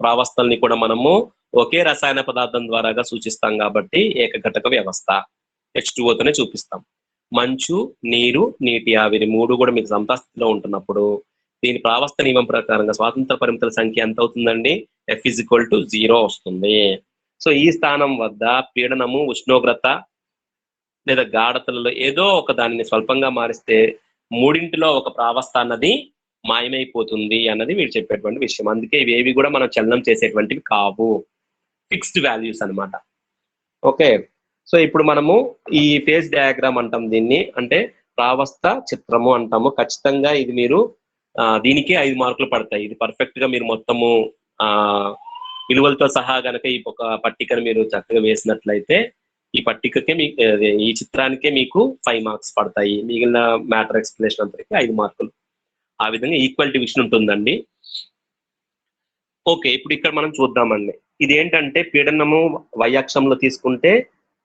ప్రావస్థల్ని కూడా మనము ఒకే రసాయన పదార్థం ద్వారాగా సూచిస్తాం కాబట్టి ఏకఘటక వ్యవస్థ. H2O తోనే చూపిస్తాం. మంచు, నీరు, నీటి ఆవిరి 3 కూడా మీకు సమతా స్థితిలో ఉంటున్నప్పుడు దీని ప్రావస్థ నియమం ప్రకారంగా స్వాతంత్ర పరిమితుల సంఖ్య ఎంత అవుతుందండి, F = 0 వస్తుంది. సో ఈ స్థానం వద్ద పీడనము, ఉష్ణోగ్రత లేదా గాఢతలలో ఏదో ఒక దానిని స్వల్పంగా మారిస్తే మూడింటిలో ఒక ప్రావస్థ అన్నది మాయమైపోతుంది అన్నది వీడు చెప్పేటువంటి విషయం. అందుకే ఇవేవి కూడా మనం చలనం చేసేటువంటివి కావు, ఫిక్స్డ్ వాల్యూస్ అన్నమాట. ఓకే, సో ఇప్పుడు మనము ఈ ఫేజ్ డయాగ్రామ్ అంటాం దీన్ని, అంటే ప్రావస్థ చిత్రము అంటాము. ఖచ్చితంగా ఇది మీరు దీనికే 5 మార్కులు పడతాయి. ఇది పర్ఫెక్ట్ గా మీరు మొత్తము విలువలతో సహా గనక ఈ ఒక పట్టికను మీరు చక్కగా వేసినట్లయితే ఈ పట్టికకే మీకు ఈ చిత్రానికే మీకు 5 మార్క్స్ పడతాయి. మిగిలిన మ్యాటర్ ఎక్స్ప్లెనేషన్ అంతరికి 5 మార్కులు. ఆ విధంగా ఈక్వల్ డివిజన్ ఉంటుందండి. ఓకే, ఇప్పుడు ఇక్కడ మనం చూద్దామండి. ఇది ఏంటంటే పీడనము y అక్షంలో తీసుకుంటే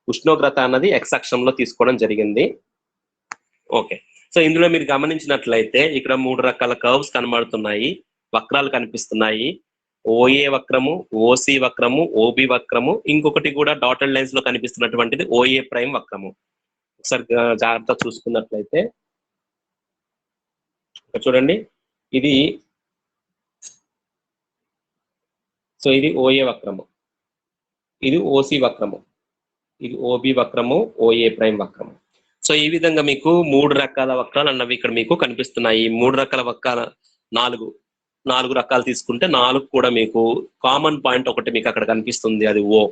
ఉష్ణోగ్రత అన్నది x అక్షంలో తీసుకోవడం జరిగింది. ఓకే, సో ఇందులో మీరు గమనించినట్లయితే ఇక్కడ 3 రకాల కర్వ్స్ కనబడుతున్నాయి, వక్రాలు కనిపిస్తున్నాయి. OA వక్రము, OC వక్రము, OB వక్రము, ఇంకొకటి కూడా డాటెడ్ లైన్స్ లో కనిపిస్తున్నటువంటిది OA' వక్రము. ఒకసారి జాగ్రత్తగా చూసుకున్నట్లయితే చూడండి, ఇది సో ఇది OA వక్రము, ఇది OC వక్రము, ఇది OB వక్రము, OA' వక్రము. సో ఈ విధంగా మీకు 3 రకాల వక్రాలు అన్నవి ఇక్కడ మీకు కనిపిస్తున్నాయి. 3 రకాల వక్రాల 4 రకాలు తీసుకుంటే 4 కూడా మీకు కామన్ పాయింట్ ఒకటి మీకు అక్కడ కనిపిస్తుంది, అది O.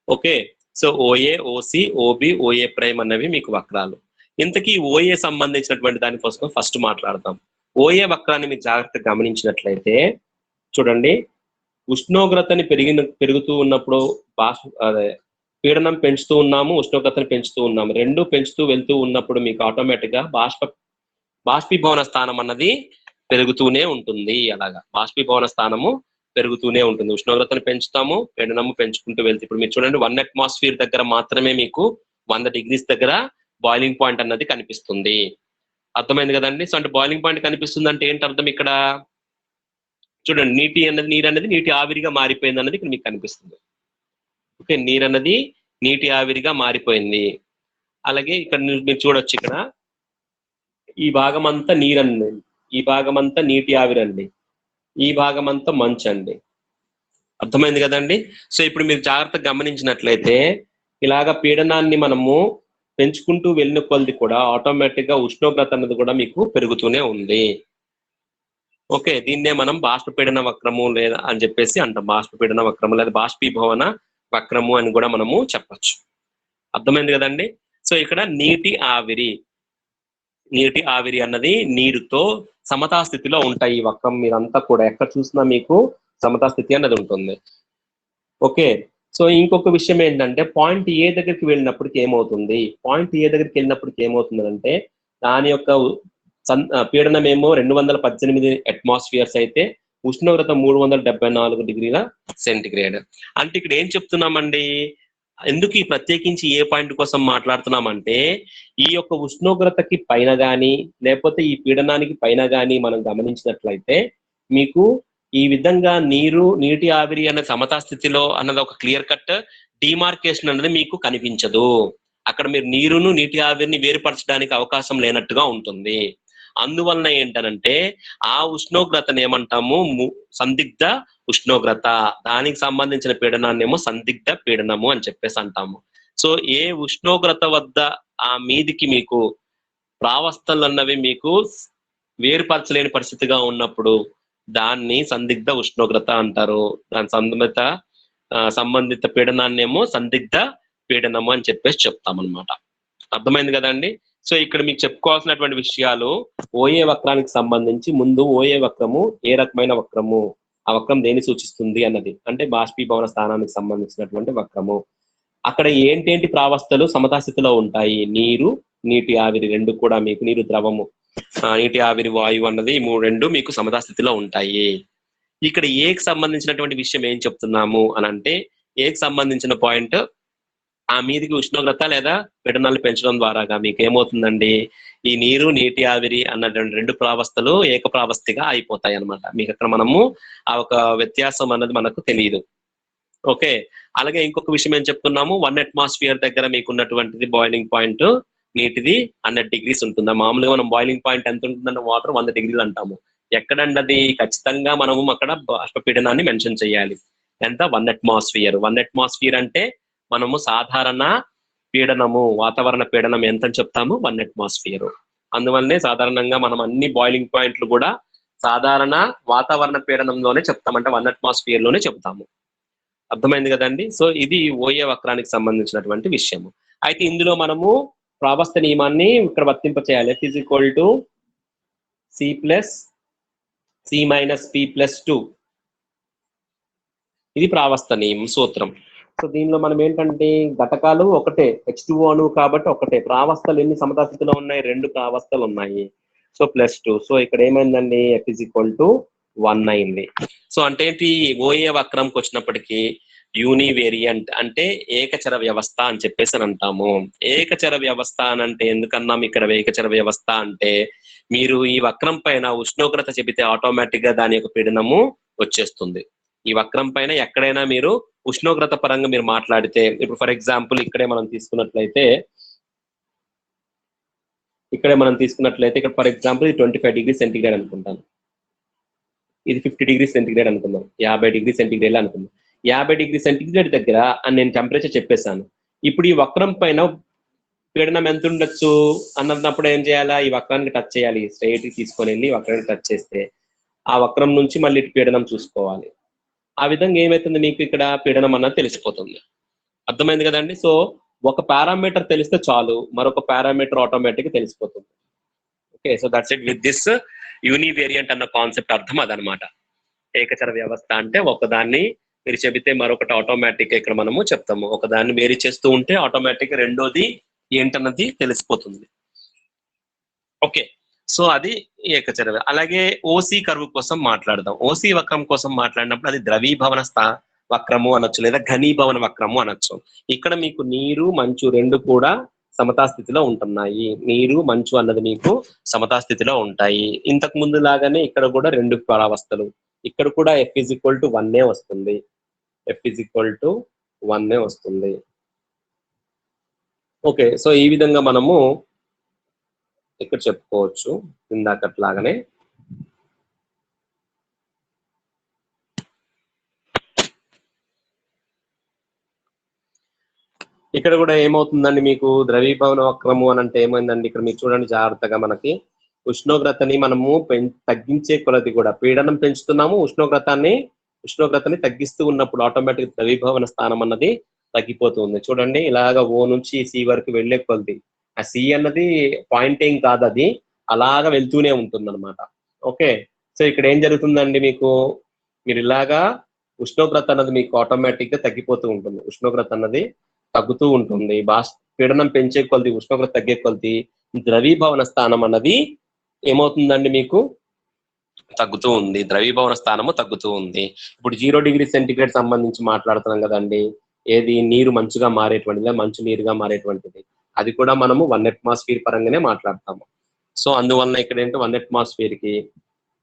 Okay, so OA, OC, OB, OA' అన్నవి మీకు వక్రాలు. ఇంతకీ OA సంబంధించినటువంటి దానికోసం ఫస్ట్ మాట్లాడతాం. OA వక్రాన్ని మీరు జాగ్రత్తగా గమనించినట్లయితే చూడండి, ఉష్ణోగ్రతని పెరుగుతూ ఉన్నప్పుడు పీడనం పెంచుతూ ఉన్నాము, ఉష్ణోగ్రతను పెంచుతూ ఉన్నాము, రెండు పెంచుతూ వెళ్తూ ఉన్నప్పుడు మీకు ఆటోమేటిక్ గా బాష్పీభవన స్థానం అన్నది పెరుగుతూనే ఉంటుంది. అలాగా బాష్పీభవన స్థానము పెరుగుతూనే ఉంటుంది. ఉష్ణోగ్రతను పెంచుతాము, పీడనము పెంచుకుంటూ వెళ్తే ఇప్పుడు మీరు చూడండి 1 atmosphere దగ్గర మాత్రమే మీకు 100 degrees దగ్గర బాయిలింగ్ పాయింట్ అన్నది కనిపిస్తుంది. అర్థమైంది కదండి. సో అంటే బాయిలింగ్ పాయింట్ కనిపిస్తుంది అంటే ఏంటి అర్థం, ఇక్కడ చూడండి నీరు అనేది నీటి ఆవిరిగా మారిపోయింది అన్నది ఇక్కడ మీకు కనిపిస్తుంది. ఓకే, నీరు అన్నది నీటి ఆవిరిగా మారిపోయింది. అలాగే ఇక్కడ మీరు చూడొచ్చు, ఇక్కడ ఈ భాగం అంతా నీరండి, ఈ భాగం అంతా నీటి ఆవిరండి, ఈ భాగం అంతా మంచు అండి. అర్థమైంది కదండి. సో ఇప్పుడు మీరు జాగ్రత్తగా గమనించినట్లయితే ఇలాగ పీడనాన్ని మనము పెంచుకుంటూ వెళ్ళిన కొలది కూడా ఆటోమేటిక్ గా ఉష్ణోగ్రత అన్నది కూడా మీకు పెరుగుతూనే ఉంది. ఓకే, దీన్నే మనం బాష్పపీడన వక్రము లేదా అని చెప్పేసి అంటాం. బాష్పపీడన వక్రము లేదా బాష్పీభవన వక్రము అని కూడా మనము చెప్పచ్చు. అర్థమైంది కదండి. సో ఇక్కడ నీటి ఆవిరి అన్నది నీరుతో సమతా స్థితిలో ఉంటాయి. ఈ వక్రం మీరంతా కూడా ఎక్కడ చూసినా మీకు సమతా స్థితి అన్నది ఉంటుంది. ఓకే, సో ఇంకొక విషయం ఏంటంటే పాయింట్ ఏ దగ్గరికి వెళ్ళినప్పటికి ఏమవుతుంది, అంటే దాని యొక్క పీడనం ఏమో 218 అట్మాస్ఫియర్స్ అయితే ఉష్ణోగ్రత 374 డిగ్రీల సెంటిగ్రేడ్. అంటే ఇక్కడ ఏం చెప్తున్నామండి, ఎందుకు ఈ ప్రత్యేకించి ఏ పాయింట్ కోసం మాట్లాడుతున్నామంటే ఈ యొక్క ఉష్ణోగ్రతకి పైన కానీ లేకపోతే ఈ పీడనానికి పైన కానీ మనం గమనించినట్లయితే మీకు ఈ విధంగా నీటి ఆవిరి అనే సమతా స్థితిలో అన్నది ఒక క్లియర్ కట్ డిమార్కేషన్ అనేది మీకు కనిపించదు. అక్కడ మీరు నీరును నీటి ఆవిరిని వేరుపరచడానికి అవకాశం లేనట్టుగా ఉంటుంది. అందువలన ఏంటనంటే ఆ ఉష్ణోగ్రతను ఏమంటాము, సందిగ్ధ ఉష్ణోగ్రత, దానికి సంబంధించిన పీడనాన్ని ఏమో సందిగ్ధ పీడనము అని చెప్పేసి అంటాము. సో ఏ ఉష్ణోగ్రత వద్ద ఆ మీదికి మీకు ప్రావస్థలు అన్నవి మీకు వేరుపరచలేని పరిస్థితిగా ఉన్నప్పుడు దాన్ని సందిగ్ధ ఉష్ణోగ్రత అంటారు. దాని సంబంధిత పీడనాన్ని ఏమో సందిగ్ధ పీడనము అని చెప్పేసి చెప్తామన్నమాట. అర్థమైంది కదండి. సో ఇక్కడ మీకు చెప్పుకోవాల్సినటువంటి విషయాలు ఓఏ వక్రానికి సంబంధించి ముందు ఓఏ వక్రము ఏ రకమైన వక్రము, ఆ వక్రం దేని సూచిస్తుంది అన్నది, అంటే బాష్పీభవన స్థానానికి సంబంధించినటువంటి వక్రము. అక్కడ ఏంటేంటి ప్రావస్థలు సమతాస్థితిలో ఉంటాయి, నీటి ఆవిరి రెండు కూడా మీకు, నీరు ద్రవము, నీటి ఆవిరి వాయువు అన్నది రెండు మీకు సమతాస్థితిలో ఉంటాయి. ఇక్కడ ఏకి సంబంధించినటువంటి విషయం ఏం చెప్తున్నాము అని అంటే ఏకి సంబంధించిన పాయింట్ ఆ మీదికి ఉష్ణోగ్రత లేదా పీడనాలు పెంచడం ద్వారాగా మీకు ఏమవుతుందండి, ఈ నీటి ఆవిరి అన్నటువంటి రెండు ప్రావస్థలు ఏకప్రావస్థిగా అయిపోతాయి అన్నమాట. మీకు అక్కడ మనము ఆ ఒక వ్యత్యాసం అన్నది మనకు తెలియదు. ఓకే, అలాగే ఇంకొక విషయం ఏం చెప్తున్నాము, 1 అట్మాస్ఫియర్ దగ్గర మీకు ఉన్నటువంటిది బాయిలింగ్ పాయింట్ నీటిది 100 డిగ్రీస్ ఉంటుంది. మామూలుగా మనం బాయిలింగ్ పాయింట్ ఎంత ఉంటుందన్న వాటర్ 100 డిగ్రీలు అంటాము. ఎక్కడండి అది, ఖచ్చితంగా మనము అక్కడ బాష్పపీడనాన్ని మెన్షన్ చేయాలి. ఎంత, 1 అట్మాస్ఫియర్. 1 అట్మాస్ఫియర్ అంటే మనము సాధారణ పీడనము, వాతావరణ పీడనం ఎంత అని చెప్తాము, 1 అట్మాస్ఫియర్. అందువల్లనే సాధారణంగా మనం అన్ని బాయిలింగ్ పాయింట్లు కూడా సాధారణ వాతావరణ పీడనంలోనే చెప్తామంటే 1 అట్మాస్ఫియర్ లోనే చెప్తాము. అర్థమైంది కదండి. సో ఇది ఓఏ వక్రానికి సంబంధించినటువంటి విషయము. అయితే ఇందులో మనము ప్రావస్థ నియమాన్ని ఇక్కడ వర్తింప చేయాలి. F = C + C - P + 2. ఇది ప్రావస్థ నియమం సూత్రం. సో దీనిలో మనం ఏంటంటే ఘటకాలు ఒకటే, H2O అణువు కాబట్టి ఒకటే. ప్రావస్థలు ఎన్ని సమతా స్థితిలో ఉన్నాయి, 2 ప్రావస్థలు ఉన్నాయి. సో +2. సో ఇక్కడ ఏమైందండి, F = 1 అయింది. సో అంటే ఏంటి, ఓఏ వక్రంకి వచ్చినప్పటికీ యూనివేరియంట్ అంటే ఏకచర వ్యవస్థ అని చెప్పేసి అని అంటాము. ఏకచర వ్యవస్థ అని అంటే ఎందుకన్నాం ఇక్కడ ఏకచర వ్యవస్థ అంటే, మీరు ఈ వక్రం పైన ఉష్ణోగ్రత చెబితే ఆటోమేటిక్ గా దాని యొక్క పీడనము వచ్చేస్తుంది. ఈ వక్రం పైన ఎక్కడైనా మీరు ఉష్ణోగ్రత పరంగా మీరు మాట్లాడితే, ఇప్పుడు ఫర్ ఎగ్జాంపుల్ ఇక్కడే మనం తీసుకున్నట్లయితే ఇక్కడ ఫర్ ఎగ్జాంపుల్ 25 డిగ్రీ సెంటిగ్రేడ్ అనుకుంటాను, ఇది 50 డిగ్రీ సెంటిగ్రేడ్ అనుకుందాం, 50 డిగ్రీ సెంటిగ్రేడ్ అనుకుందాం. 50 డిగ్రీ సెంటిగ్రేడ్ దగ్గర నేను టెంపరేచర్ చెప్పేశాను. ఇప్పుడు ఈ వక్రం పైన పీడనం ఎంత ఉండొచ్చు అన్నప్పుడు ఏం చేయాలా, ఈ వక్రానికి టచ్ చేయాలి. స్ట్రైట్ తీసుకొని వెళ్ళి వక్రానికి టచ్ చేస్తే ఆ వక్రం నుంచి మళ్ళీ పీడనం చూసుకోవాలి. ఆ విధంగా ఏమైతుంది, మీకు ఇక్కడ పీడనం అన్నది తెలిసిపోతుంది. అర్థమైంది కదండి. సో ఒక పారామీటర్ తెలిస్తే చాలు, మరొక పారామీటర్ ఆటోమేటిక్ తెలిసిపోతుంది. Okay, so that's it with this univariant అన్న కాన్సెప్ట్ అర్థం అదనమాట. ఏకచర వ్యవస్థ అంటే ఒకదాన్ని మీరు చెబితే మరొకటి ఆటోమేటిక్ ఇక్కడ మనము చెప్తాము. ఒకదాన్ని వేరు చేస్తూ ఉంటే ఆటోమేటిక్ రెండోది ఏంటన్నది తెలిసిపోతుంది. ఓకే, సో అది ఏకచర. అలాగే ఓసీ కర్వ్ కోసం మాట్లాడదాం. ఓసీ వక్రం కోసం మాట్లాడినప్పుడు అది ద్రవీభవన వక్రము అనొచ్చు, లేదా ఘనీభవన వక్రము అనొచ్చు. ఇక్కడ మీకు నీరు మంచు రెండు కూడా సమతా స్థితిలో ఉంటున్నాయి. నీరు మంచు అన్నది మీకు సమతా స్థితిలో ఉంటాయి. ఇంతకు ముందు లాగానే ఇక్కడ కూడా 2 పరావస్థలు. ఇక్కడ కూడా F = 1 వస్తుంది. F = 1 వస్తుంది. ఓకే, సో ఈ విధంగా మనము ఇక్కడ చెప్పుకోవచ్చు ఇందాకట్లాగానే. ఇక్కడ కూడా ఏమవుతుందండి మీకు ద్రవీభవన వక్రము అని అంటే ఏమైందండి, ఇక్కడ మీరు చూడండి జాగ్రత్తగా, మనకి ఉష్ణోగ్రతని మనము తగ్గించే కొలది కూడా పీడనం పెంచుతున్నాము, ఉష్ణోగ్రతని తగ్గిస్తూ ఉన్నప్పుడు ఆటోమేటిక్ ద్రవీభవన స్థానం అన్నది తగ్గిపోతుంది. చూడండి ఇలాగ ఓ నుంచి సి వరకు వెళ్ళే కొలది ఆ సి అన్నది పాయింట్ ఏం కాదు, అది అలాగ వెళ్తూనే ఉంటుంది అనమాట. ఓకే, సో ఇక్కడ ఏం జరుగుతుందండి మీకు, మీరు ఇలాగా ఉష్ణోగ్రత అన్నది మీకు ఆటోమేటిక్ గా తగ్గిపోతూ ఉంటుంది, ఉష్ణోగ్రత అన్నది తగ్గుతూ ఉంటుంది. పీడనం పెంచే కొలది ఉష్ణోగ్రత తగ్గే కొలది ద్రవీభవన స్థానం అన్నది ఏమవుతుందండి మీకు తగ్గుతూ ఉంది, ద్రవీభవన స్థానము తగ్గుతూ ఉంది. ఇప్పుడు 0 డిగ్రీ సెంటిగ్రేడ్ సంబంధించి మాట్లాడుతున్నాం కదండి, ఏది నీరు మంచుగా మారేటువంటిది, మంచు నీరుగా మారేటువంటిది, అది కూడా మనము 1 అట్మాస్ఫియర్ పరంగానే మాట్లాడతాము. సో అందువలన ఇక్కడ ఏంటంటే 1 అట్మాస్ఫియర్ కి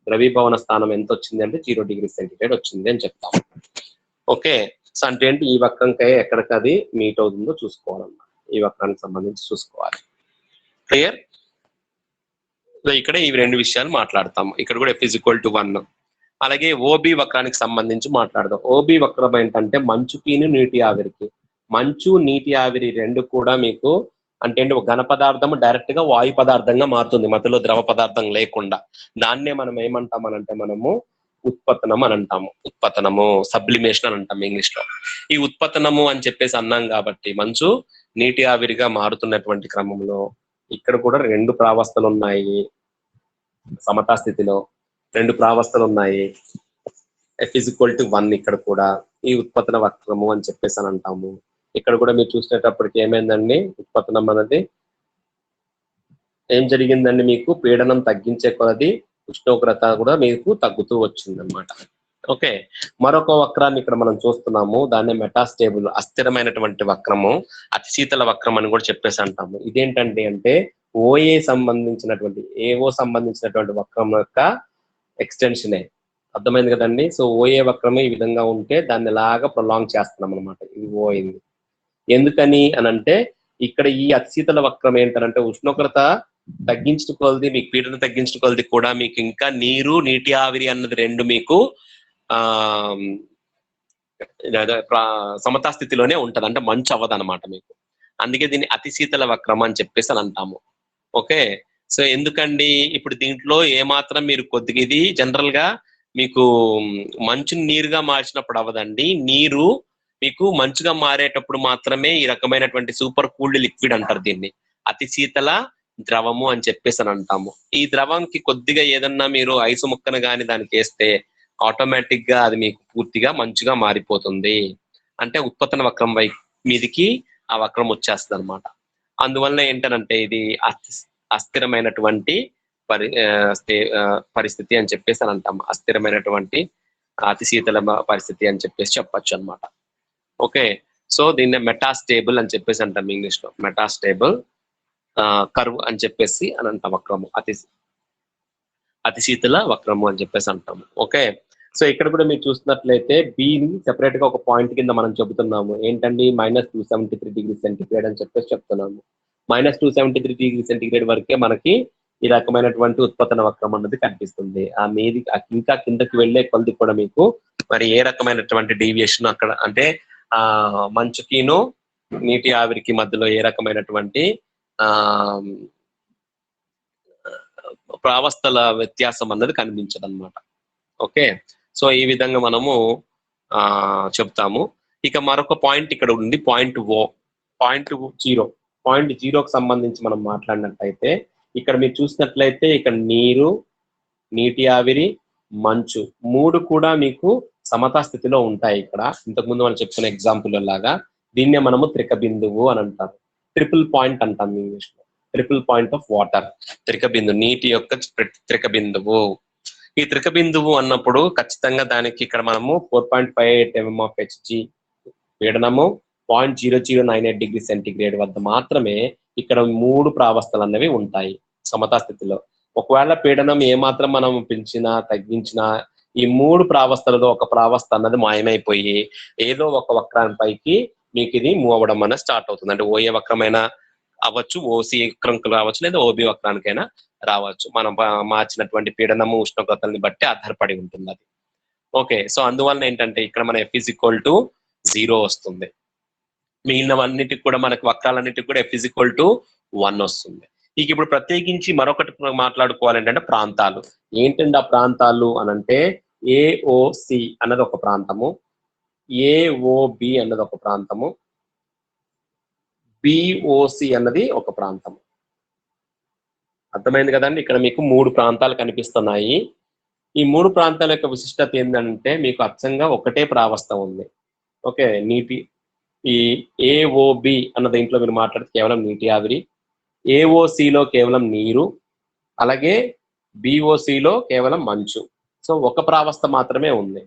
ద్రవీభవన స్థానం ఎంత వచ్చింది అంటే 0 డిగ్రీ సెంటిగ్రేడ్ వచ్చింది అని చెప్తాము. ఓకే, సో అంటే ఏంటి, ఈ వక్రంకై ఎక్కడికి అది మీట్ అవుతుందో చూసుకోవాలన్నమాట, ఈ వక్రానికి సంబంధించి చూసుకోవాలి. క్లియర్? ఇక్కడ ఈ రెండు విషయాలు మాట్లాడతాము. ఇక్కడ కూడా F=1. అలాగే ఓబి వక్రానికి సంబంధించి మాట్లాడదాం. ఓబి వక్రం ఏంటంటే మంచుకిని నీటి ఆవిరికి, మంచు నీటి ఆవిరి రెండు కూడా మీకు అంటే ఏంటి, ఒక ఘన పదార్థం డైరెక్ట్ గా వాయు పదార్థంగా మారుతుంది మధ్యలో ద్రవ పదార్థం లేకుండా. దాన్నే మనం ఏమంటామనంటే మనము ఉత్పతనం అని అంటాము, ఉత్పతనము, సబ్లిమేషన్ అని అంటాం ఇంగ్లీష్ లో. ఈ ఉత్పతనము అని చెప్పేసి అన్నాం కాబట్టి మంచు నీటి ఆవిరిగా మారుతున్నటువంటి క్రమంలో ఇక్కడ కూడా రెండు ప్రావస్థలు ఉన్నాయి, సమతా స్థితిలో రెండు ప్రావస్థలు ఉన్నాయి. F=1 ఇక్కడ కూడా ఈ ఉత్పతన వక్రము అని చెప్పేసి అని అంటాము. ఇక్కడ కూడా మీరు చూసేటప్పటికి ఏమైందండి, ఉత్పతనం అనేది ఏం జరిగిందండి, మీకు పీడనం తగ్గించే కొలది ఉష్ణోగ్రత కూడా మీకు తగ్గుతూ వచ్చింది అనమాట. ఓకే, మరొక వక్రాన్ని ఇక్కడ మనం చూస్తున్నాము, దాన్ని మెటాస్టేబుల్, అస్థిరమైనటువంటి వక్రము, అతి శీతల వక్రం అని కూడా చెప్పేసి అంటాము. ఇదేంటంటే అంటే ఓఏ సంబంధించినటువంటి ఏఓ సంబంధించినటువంటి వక్రం యొక్క ఎక్స్టెన్షనే, అర్థమైంది కదండి. సో ఓఏ వక్రమే ఈ విధంగా ఉంటే దాన్ని ఎలాగా ప్రొలాంగ్ చేస్తున్నాం అనమాట, ఇది ఓ అయింది. ఎందుకని అని అంటే ఇక్కడ ఈ అతిశీతల వక్రం ఏంటంటే ఉష్ణోగ్రత తగ్గించిన కొలది, మీకు పీడనం తగ్గించిన కొలది కూడా మీకు ఇంకా నీరు నీటి ఆవిరి అన్నది రెండు మీకు సమతా స్థితిలోనే ఉంటది, అంటే మంచు అవ్వదు అనమాట మీకు. అందుకే దీన్ని అతి శీతల వక్రం అని చెప్పేసి అని అంటాము. ఓకే, సో ఎందుకండి, ఇప్పుడు దీంట్లో ఏమాత్రం మీరు కొద్దిగా, ఇది జనరల్ గా మీకు మంచుని నీరుగా మార్చినప్పుడు అవ్వదండి, నీరు మీకు మంచుగా మారేటప్పుడు మాత్రమే ఈ రకమైనటువంటి సూపర్ కూల్డ్ లిక్విడ్ అంటారు దీన్ని, అతి శీతల ద్రవము అని చెప్పేసి అని అంటాము. ఈ ద్రవంకి కొద్దిగా ఏదన్నా మీరు ఐసు ముక్కను కానీ దానికి వేస్తే ఆటోమేటిక్ గా అది మీకు పూర్తిగా మంచుగా మారిపోతుంది, అంటే ఉత్పతన వక్రం మీదికి ఆ వక్రం వచ్చేస్తుంది అనమాట. అందువల్ల ఏంటనంటే ఇది అస్థిరమైనటువంటి పరిస్థితి అని చెప్పేసి అని అంటాం, అస్థిరమైనటువంటి అతి శీతల పరిస్థితి అని చెప్పేసి చెప్పచ్చు అనమాట. ఓకే, సో దీన్ని మెటాస్టేబుల్ అని చెప్పేసి అంటాం ఇంగ్లీష్ లో, మెటాస్టేబుల్ కర్వ్ అని చెప్పేసి అని అంటాం, వక్రము, అతి శీతల వక్రము అని చెప్పేసి అంటాము. ఓకే, సో ఇక్కడ కూడా మీరు చూసినట్లయితే బిని సెపరేట్ గా ఒక పాయింట్ కింద మనం చెబుతున్నాము, ఏంటండి -273 డిగ్రీ సెంటిగ్రేడ్ అని చెప్పేసి చెప్తున్నాము. -273 డిగ్రీ సెంటిగ్రేడ్ వరకే మనకి ఈ రకమైనటువంటి ఉత్పతన వక్రం అన్నది కనిపిస్తుంది. ఆ మీది ఇంకా కిందకి వెళ్లే కొలది కూడా మీకు మరి ఏ రకమైనటువంటి డీవియేషన్ అక్కడ అంటే ఆ మంచుకిను నీటి ఆవిరికి మధ్యలో ఏ రకమైనటువంటి ప్రావస్థల వ్యత్యాసం అన్నది కనిపించదు అనమాట. ఓకే, సో ఈ విధంగా మనము చెప్తాము. ఇక మరొక పాయింట్ ఇక్కడ ఉంది, పాయింట్ జీరోకి సంబంధించి మనం మాట్లాడినట్లయితే ఇక్కడ మీరు చూసినట్లయితే ఇక్కడ నీరు, నీటి ఆవిరి, మంచు మూడు కూడా మీకు సమతా స్థితిలో ఉంటాయి. ఇక్కడ ఇంతకుముందు మనం చెప్పుకున్న ఎగ్జాంపుల్ లాగా దీన్నే మనము త్రిక బిందువు అని అంటారు, ట్రిపుల్ పాయింట్ అంటాం ఇంగ్లీష్ లో, triple point of water, Trika బిందువు, నీటి యొక్క త్రిక బిందువు. ఈ త్రిక బిందువు అన్నప్పుడు ఖచ్చితంగా దానికి ఇక్కడ మనము 4.58 mm of Hg పీడనము 0.0098 degree centigrade వద్ద మాత్రమే ఇక్కడ మూడు ప్రావస్థలు అన్నవి ఉంటాయి సమతా స్థితిలో. ఒకవేళ పీడనం ఏమాత్రం మనం పెంచినా తగ్గించినా ఈ మూడు ప్రావస్థలలో ఒక ప్రావస్థ అన్నది మాయమైపోయి ఏదో ఒక వక్రానిపైకి మీకు ఇది మూవ్ అవ్వడం అనేది స్టార్ట్ అవుతుంది. అంటే ఓఏ వక్రమైన అవ్వచ్చు, ఓసి వక్రం రావచ్చు, లేదా ఓబి వక్రానికైనా రావచ్చు. మనం మార్చినటువంటి పీడనము ఉష్ణోగ్రతల్ని బట్టి ఆధారపడి ఉంటుంది అది. ఓకే, సో అందువల్ల ఏంటంటే ఇక్కడ మన F=0 వస్తుంది. మిగిలినవన్నిటికి కూడా మనకు వక్రాలన్నిటికి కూడా F=1 వస్తుంది. ఇక ఇప్పుడు ప్రత్యేకించి మరొకటి మాట్లాడుకోవాలంటే ప్రాంతాలు. ఏంటంటే ఆ ప్రాంతాలు అనంటే AOC అన్నది ఒక ప్రాంతము, AOB అన్నది ఒక ప్రాంతము, BOC అన్నది ఒక ప్రాంతము. అర్థమైంది కదండి? ఇక్కడ మీకు 3 ప్రాంతాలు కనిపిస్తున్నాయి. ఈ 3 ప్రాంతాల యొక్క విశిష్టత ఏంటంటే మీకు అచ్చంగా ఒకటే ప్రావస్థ ఉంది. ఓకే, నీటి ఈ AOB అన్న దీంట్లో మీరు మాట్లాడితే కేవలం నీటి ఆవిరి, AOC లో కేవలం నీరు, అలాగే BOC లో కేవలం మంచు. సో ఒక ప్రావస్థ మాత్రమే ఉంది.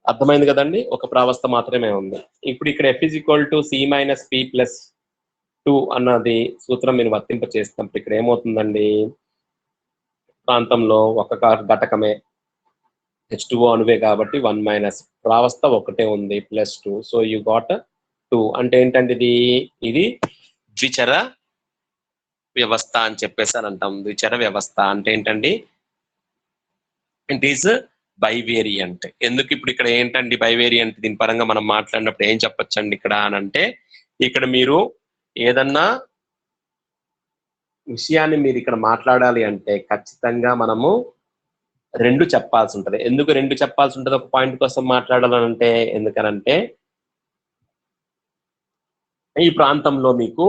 అర్థమైంది కదండి? ఒక ప్రావస్థ మాత్రమే ఉంది. ఇప్పుడు ఇక్కడ F=C-P+2 అన్నది సూత్రం మీరు వర్తింప చేసినప్పుడు ఇక్కడ ఏమవుతుందండి? ప్రాంతంలో ఒక ఘటకమే H2O అణువే కాబట్టి 1- ప్రావస్థ ఒకటే ఉంది +2. So you got 2. అంటే ఏంటంటే ఇది ద్విచర వ్యవస్థ అని చెప్పేసి అని అంటాం. ద్విచర వ్యవస్థ అంటే ఏంటండి? It is bivariant. ఎందుకు ఇప్పుడు ఇక్కడ ఏంటండి బైవేరియంట్? దీని పరంగా మనం మాట్లాడినప్పుడు ఏం చెప్పొచ్చండి ఇక్కడ అని అంటే, ఇక్కడ మీరు ఏదన్నా విషయాన్ని మీరు ఇక్కడ మాట్లాడాలి అంటే ఖచ్చితంగా మనము 2 చెప్పాల్సి ఉంటుంది. ఎందుకు 2 చెప్పాల్సి ఉంటుంది ఒక పాయింట్ కోసం మాట్లాడాలంటే? ఎందుకనంటే ఈ ప్రాంతంలో మీకు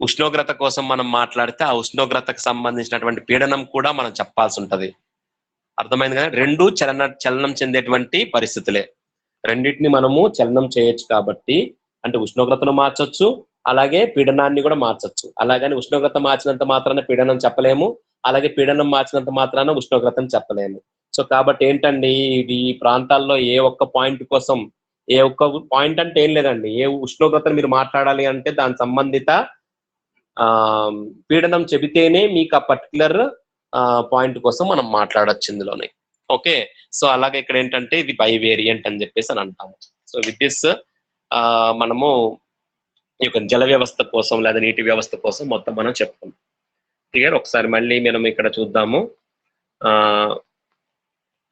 ఉష్ణోగ్రత కోసం మనం మాట్లాడితే ఆ ఉష్ణోగ్రతకు సంబంధించినటువంటి పీడనం కూడా మనం చెప్పాల్సి ఉంటుంది. అర్థమైంది కదా? 2 చలనం చెందేటువంటి పరిస్థితులే. రెండింటిని మనము చలనం చేయొచ్చు కాబట్టి, అంటే ఉష్ణోగ్రతను మార్చొచ్చు, అలాగే పీడనాన్ని కూడా మార్చొచ్చు. అలాగని ఉష్ణోగ్రత మార్చినంత మాత్రాన పీడనం చెప్పలేము, అలాగే పీడనం మార్చినంత మాత్రాన ఉష్ణోగ్రతను చెప్పలేము. సో కాబట్టి ఏంటండి, ఇది ప్రాంతాల్లో ఏ ఒక్క పాయింట్ కోసం, ఏ ఒక్క పాయింట్ అంటే ఏం లేదండి, ఏ ఉష్ణోగ్రతను మీరు మాట్లాడాలి అంటే దాని సంబంధిత పీడనం చెబితేనే మీకు ఆ పర్టికులర్ పాయింట్ కోసం మనం మాట్లాడొచ్చు ఇందులోనే. ఓకే, సో అలాగే ఇక్కడ ఏంటంటే ఇది బైవేరియంట్ అని చెప్పేసి అని అంటాము. సో విత్ దిస్ మనము ఈ యొక్క జల వ్యవస్థ కోసం లేదా నీటి వ్యవస్థ కోసం మొత్తం మనం చెప్పుకున్నాం. క్లియర్? ఒకసారి మళ్ళీ మనం ఇక్కడ చూద్దాము.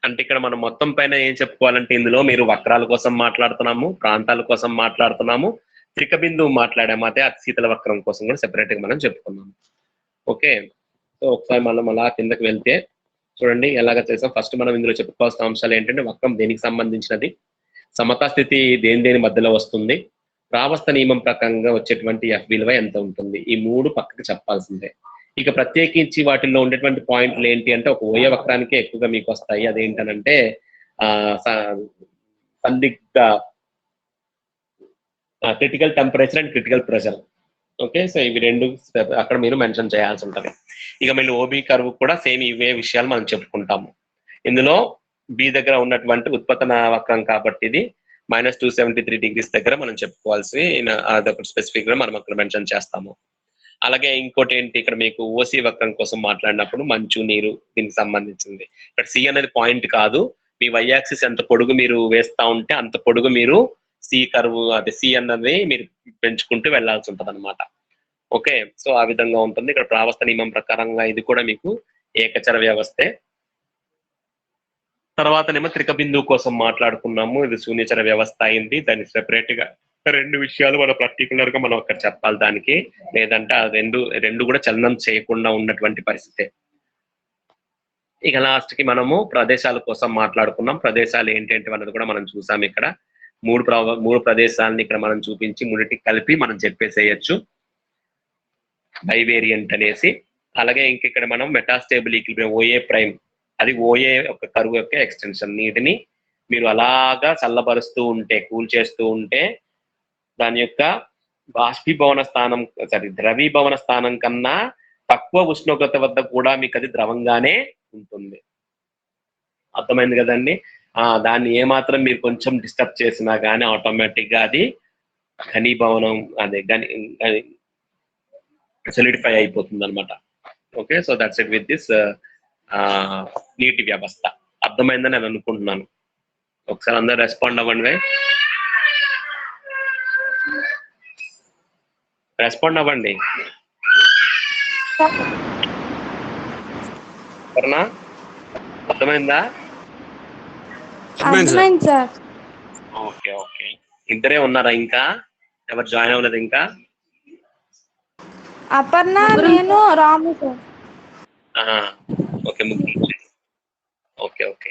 అంటే ఇక్కడ మనం మొత్తం పైన ఏం చెప్పుకోవాలంటే, ఇందులో మీరు వక్రాల కోసం మాట్లాడుతున్నాము, ప్రాంతాల కోసం మాట్లాడుతున్నాము, త్రిక బిందువు మాట్లాడాము, అదే అతిశీతల వక్రం కోసం కూడా సెపరేట్ గా మనం చెప్పుకున్నాము. ఓకే, సో ఒకసారి మనం అలా కిందకి వెళ్తే చూడండి ఎలాగ చేసాం. ఫస్ట్ మనం ఇందులో చెప్పుకోవాల్సిన అంశాలు ఏంటంటే, వక్రం దేనికి సంబంధించినది, సమతా స్థితి దేని మధ్యలో వస్తుంది, ప్రావస్థ నియమం ప్రకారంగా వచ్చేటువంటి F విలువ ఎంత ఉంటుంది, ఈ 3 పక్కకి చెప్పాల్సిందే. ఇక ప్రత్యేకించి వాటిల్లో ఉండేటువంటి పాయింట్లు ఏంటి అంటే, ఒక ఓయ వక్రానికే ఎక్కువగా మీకు వస్తాయి. అదేంటనంటే సందిగ్ధ critical temperature and critical pressure. Okay, so ఇవి 2 అక్కడ మీరు మెన్షన్ చేయాల్సి ఉంటుంది. ఇక మళ్ళీ ఓబీ కర్వ్ కూడా సేమ్ ఇవే విషయాలు మనం చెప్పుకుంటాము. ఇందులో బి దగ్గర ఉన్నటువంటి ఉత్పత్తన వక్రం కాబట్టి ఇది -273 degrees దగ్గర మనం చెప్పుకోవాల్సి అదొక స్పెసిఫిక్ గా మనం అక్కడ మెన్షన్ చేస్తాము. అలాగే ఇంకోటి ఏంటి, ఇక్కడ మీకు ఓసి వక్రం కోసం మాట్లాడినప్పుడు మంచు నీరు దీనికి సంబంధించింది. ఇక్కడ సి అనేది పాయింట్ కాదు, మీ వై యాక్సిస్ ఎంత పొడుగు మీరు వేస్తా ఉంటే అంత పొడుగు మీరు సి కర్వ్, అదే సి అన్నది మీరు పెంచుకుంటూ వెళ్లాల్సి ఉంటుంది అనమాట. ఓకే, సో ఆ విధంగా ఉంటుంది. ఇక్కడ ప్రావస్థ నియమం ప్రకారంగా ఇది కూడా మీకు ఏకచర వ్యవస్థే. తర్వాతనేమో త్రిక బిందువు కోసం మాట్లాడుకున్నాము, ఇది శూన్యచర వ్యవస్థ అయింది. దాన్ని సెపరేట్ గా 2 విషయాలు మనం పర్టికులర్ గా మనం అక్కడ చెప్పాలి దానికి, లేదంటే ఆ రెండు కూడా చలనం చేయకుండా ఉన్నటువంటి పరిస్థితే. ఇక లాస్ట్ కి మనము ప్రదేశాల కోసం మాట్లాడుకున్నాం. ప్రదేశాలు ఏంటంటే అన్నది కూడా మనం చూసాం. ఇక్కడ 3 ప్రదేశాలని ఇక్కడ మనం చూపించి మూడింటికి కలిపి మనం చెప్పేసేయచ్చు బైవేరియంట్ అనేసి. అలాగే ఇంక ఇక్కడ మనం మెటాస్టేబుల్ ఈక్విలిబ్రియం ఓఏ ప్రైమ్, అది ఓఏ యొక్క కర్వ్ యొక్క ఎక్స్టెన్షన్. నీటిని మీరు అలాగా చల్లబరుస్తూ ఉంటే, కూల్ చేస్తూ ఉంటే దాని యొక్క బాష్పీభవన స్థానం, ద్రవీభవన స్థానం కన్నా తక్కువ ఉష్ణోగ్రత వద్ద కూడా మీకు అది ద్రవంగానే ఉంటుంది. అర్థమైంది కదండి? దాన్ని ఏమాత్రం మీరు కొంచెం డిస్టర్బ్ చేసినా కానీ ఆటోమేటిక్ గా అది ఘనీభవనం, అదే సొలిడిఫై అయిపోతుంది అనమాట. Okay, so that's it with this నీటి వ్యవస్థ. అర్థమైందని నేను అనుకుంటున్నాను. ఒకసారి అందరూ రెస్పాండ్ అవ్వండి, రెస్పాండ్ అవ్వండి. అర్థమైందా? అర్థమైంది సార్. Okay okay. ఇద్దరే ఉన్నారా? ఇంకా ఎవరు జాయిన్ అవ్వలేదు ఇంకా? అపర్ణ, నేను, రాము సార్. ఓకే, ముగ్గురు. ఓకే ఓకే,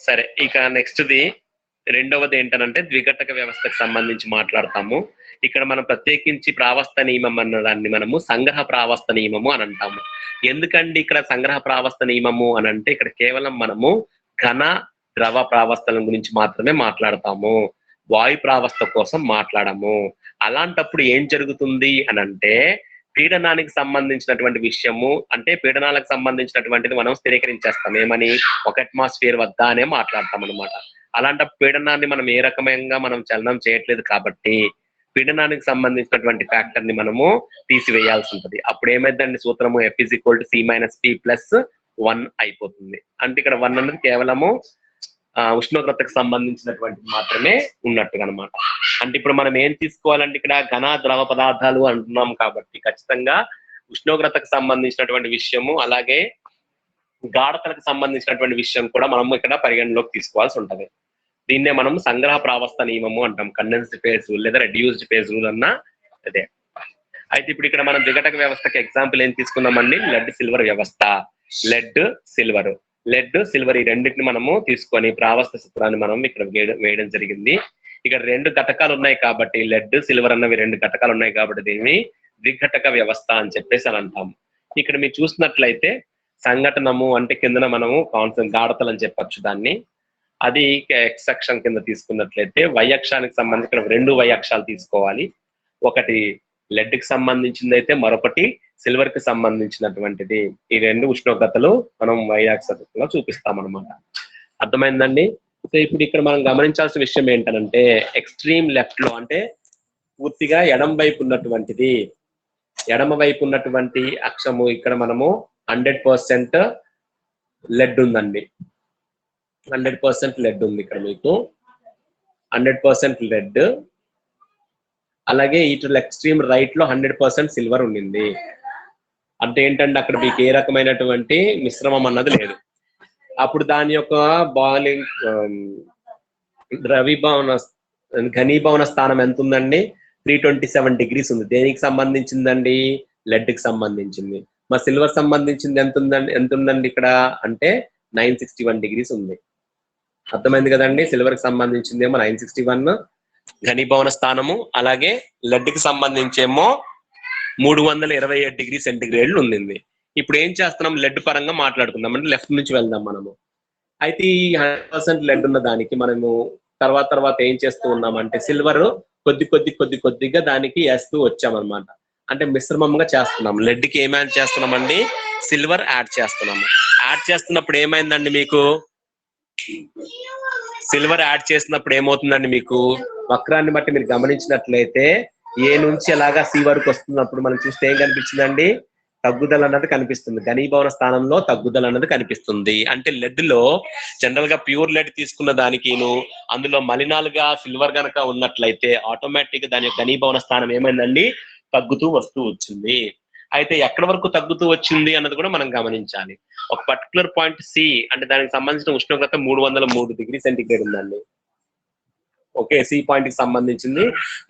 సరే. ఇక నెక్స్ట్ది రెండవది ఏంటనంటే ద్విఘటక వ్యవస్థకు సంబంధించి మాట్లాడతాము. ఇక్కడ మనం ప్రత్యేకించి ప్రావస్థ నియమం అన్న దాన్ని మనము సంగ్రహ ప్రావస్థ నియమము అని అంటాము. ఎందుకండి ఇక్కడ సంగ్రహ ప్రావస్థ నియమము అని అంటే, ఇక్కడ కేవలం మనము ఘన ద్రవ ప్రావస్థల గురించి మాత్రమే మాట్లాడతాము, వాయు ప్రావస్థ కోసం మాట్లాడము. అలాంటప్పుడు ఏం జరుగుతుంది అని అంటే, పీడనానికి సంబంధించినటువంటి విషయము, అంటే పీడనాలకు సంబంధించినటువంటిది మనం స్థిరీకరించేస్తాం. ఏమని? ఒక అట్మాస్ఫియర్ వద్ద అనే మాట్లాడతాం అనమాట. అలాంటి పీడనాన్ని మనం ఏ రకమైన మనం చలనం చేయట్లేదు కాబట్టి పీడనానికి సంబంధించినటువంటి ఫ్యాక్టర్ ని మనము తీసివేయాల్సి ఉంటుంది. అప్పుడు ఏమైందండి సూత్రము? F=C-P+1 అయిపోతుంది. అంటే ఇక్కడ 1 అనేది కేవలము ఉష్ణోగ్రతకు సంబంధించినటువంటి మాత్రమే ఉన్నట్టుగా అనమాట. అంటే ఇప్పుడు మనం ఏం తీసుకోవాలంటే, ఇక్కడ ఘన ద్రవ పదార్థాలు అంటున్నాం కాబట్టి ఖచ్చితంగా ఉష్ణోగ్రతకు సంబంధించినటువంటి విషయము, అలాగే గాఢతలకు సంబంధించినటువంటి విషయం కూడా మనము ఇక్కడ పరిగణలోకి తీసుకోవాల్సి ఉంటది. దీన్నే మనం సంగ్రహ ప్రావస్థ నియమము అంటాం. కండెన్స్డ్ ఫేజ్ రూల్ లేదా రెడ్యూస్డ్ ఫేజ్ రూల్ అన్న అదే. అయితే ఇప్పుడు ఇక్కడ మనం ద్విఘటక వ్యవస్థకి ఎగ్జాంపుల్ ఏం తీసుకున్నామండి? లెడ్ సిల్వర్ వ్యవస్థ. లెడ్ సిల్వర్ ఈ రెండింటిని మనము తీసుకొని ప్రావస్థ సూత్రాన్ని మనం ఇక్కడ వేయడం జరిగింది. ఇక్కడ 2 ఘటకాలు ఉన్నాయి కాబట్టి, లెడ్ సిల్వర్ అన్నవి 2 ఘటకాలు ఉన్నాయి కాబట్టి దీన్ని ద్విఘటక వ్యవస్థ అని చెప్పేసి అని అంటాము. ఇక్కడ మీరు చూసినట్లయితే సంఘటనము అంటే కిందన మనము గాఢతలు అని చెప్పచ్చు దాన్ని. అది ఎక్స్ అక్షం కింద తీసుకున్నట్లయితే వై అక్షానికి సంబంధించి ఇక్కడ 2 వై అక్షాలు తీసుకోవాలి. ఒకటి లెడ్ కి సంబంధించింది అయితే మరొకటి సిల్వర్ కి సంబంధించినటువంటిది. ఈ 2 ఉష్ణోగ్రతలు మనం వై అక్షంలో చూపిస్తాం అనమాట. అర్థమైందండి? సో ఇప్పుడు ఇక్కడ మనం గమనించాల్సిన విషయం ఏంటంటే, ఎక్స్ట్రీమ్ లెఫ్ట్ లో అంటే పూర్తిగా ఎడమ వైపు ఉన్నటువంటి అక్షము ఇక్కడ మనము 100% లెడ్ ఉందండి. 100% లెడ్ ఉంది ఇక్కడ మీకు. 100% లెడ్. అలాగే ఇటు ఎక్స్ట్రీమ్ రైట్ లో 100% సిల్వర్ ఉండింది. అంటే ఏంటంటే అక్కడ మీకు ఏ రకమైనటువంటి మిశ్రమం అన్నది లేదు. అప్పుడు దాని యొక్క ఘనీభవన స్థానం ఎంత ఉందండి? 327 డిగ్రీస్ ఉంది. దేనికి సంబంధించిందండి? లెడ్ కి సంబంధించింది. మా సిల్వర్ సంబంధించింది ఎంత ఉందండి ఇక్కడ అంటే 961 డిగ్రీస్ ఉంది. అర్థమైంది కదండి? సిల్వర్ కి సంబంధించింది ఏమో 961 ఘనీభవన స్థానము, అలాగే లెడ్ కి సంబంధించేమో 327 డిగ్రీ సెంటిగ్రేడ్లు ఉంది. ఇప్పుడు ఏం చేస్తున్నాం? లెడ్ పరంగా మాట్లాడుకుందాం. అంటే లెఫ్ట్ నుంచి వెళ్దాం మనము. అయితే ఈ 100% లెడ్ ఉన్న దానికి మనము తర్వాత ఏం చేస్తూ ఉన్నామంటే, సిల్వర్ కొద్దిగా దానికి వేస్తూ వచ్చామన్నమాట. అంటే మిశ్రమంగా చేస్తున్నాం. లెడ్ కి ఏం యాడ్ చేస్తున్నామండి? సిల్వర్ యాడ్ చేస్తున్నాము. యాడ్ చేస్తున్నప్పుడు ఏమైందండి మీకు? సిల్వర్ యాడ్ చేసినప్పుడు ఏమవుతుందండి మీకు? వక్రాన్ని బట్టి మీరు గమనించినట్లయితే ఏ నుంచి ఎలాగా సి వరకు వస్తున్నప్పుడు మనం చూస్తే ఏం కనిపించిందండి? తగ్గుదల అన్నది కనిపిస్తుంది. ఘనీభవన స్థానంలో తగ్గుదల అన్నది కనిపిస్తుంది. అంటే లెడ్ లో జనరల్ గా ప్యూర్ లెడ్ తీసుకున్న దానికిను అందులో మలినాలుగా సిల్వర్ గనక ఉన్నట్లయితే ఆటోమేటిక్ గా దాని యొక్క ఘనీభవన స్థానం ఏమైందండి? తగ్గుతూ వస్తూ వచ్చింది. అయితే ఎక్కడి వరకు తగ్గుతూ వచ్చింది అన్నది కూడా మనం గమనించాలి. ఒక పర్టికులర్ పాయింట్ సి అంటే దానికి సంబంధించిన ఉష్ణోగ్రత 303 డిగ్రీ సెంటిగ్రేడ్ ఉందండి. ఓకే, సి పాయింట్ కి సంబంధించింది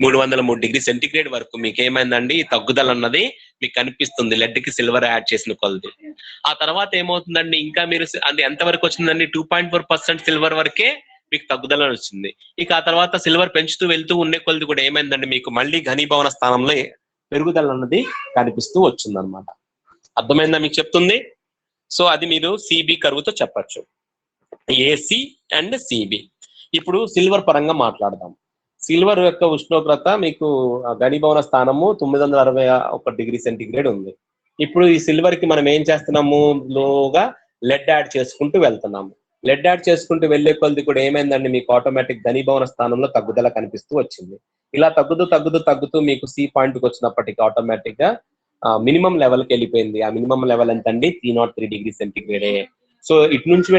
303 డిగ్రీ సెంటిగ్రేడ్ వరకు మీకు ఏమైందండి? తగ్గుదల అన్నది మీకు కనిపిస్తుంది లెడ్ కి సిల్వర్ యాడ్ చేసిన కొలది. ఆ తర్వాత ఏమవుతుందండి? ఇంకా మీరు అది ఎంత వరకు వచ్చిందండి? 2.4% సిల్వర్ వరకే మీకు తగ్గుదల వచ్చింది. ఇక ఆ తర్వాత సిల్వర్ పెంచుతూ వెళ్తూ ఉండే కొలది కూడా ఏమైందండి? మీకు మళ్ళీ ఘనీభవన స్థానంలో పెరుగుదల అన్నది కనిపిస్తూ వచ్చిందనమాట. అర్థమైందా మీకు చెప్తుంది? సో అది మీరు సిబి కరువుతో చెప్పచ్చు. ఏసి అండ్ సిబి. ఇప్పుడు సిల్వర్ పరంగా మాట్లాడదాం. సిల్వర్ యొక్క ఉష్ణోగ్రత మీకు ఘనీభవన స్థానము 961 డిగ్రీ సెంటిగ్రేడ్ ఉంది. ఇప్పుడు ఈ సిల్వర్ కి మనం ఏం చేస్తున్నాము? లోగా లెడ్ యాడ్ చేసుకుంటూ వెళ్తున్నాము. లెడ్ యాడ్ చేసుకుంటూ వెళ్లే కొలది కూడా ఏమైందండి? మీకు ఆటోమేటిక్ ఘనీభవన స్థానంలో తగ్గుదల కనిపిస్తూ వచ్చింది. ఇలా తగ్గుతూ మీకు సి పాయింట్ కి వచ్చినప్పటికీ ఆటోమేటిక్ గా మినిమం లెవెల్ కి వెళ్ళిపోయింది. ఆ మినిమం లెవెల్ ఎంత అండి? 303 డిగ్రీ సెంటిగ్రేడే. సో ఇటు నుంచి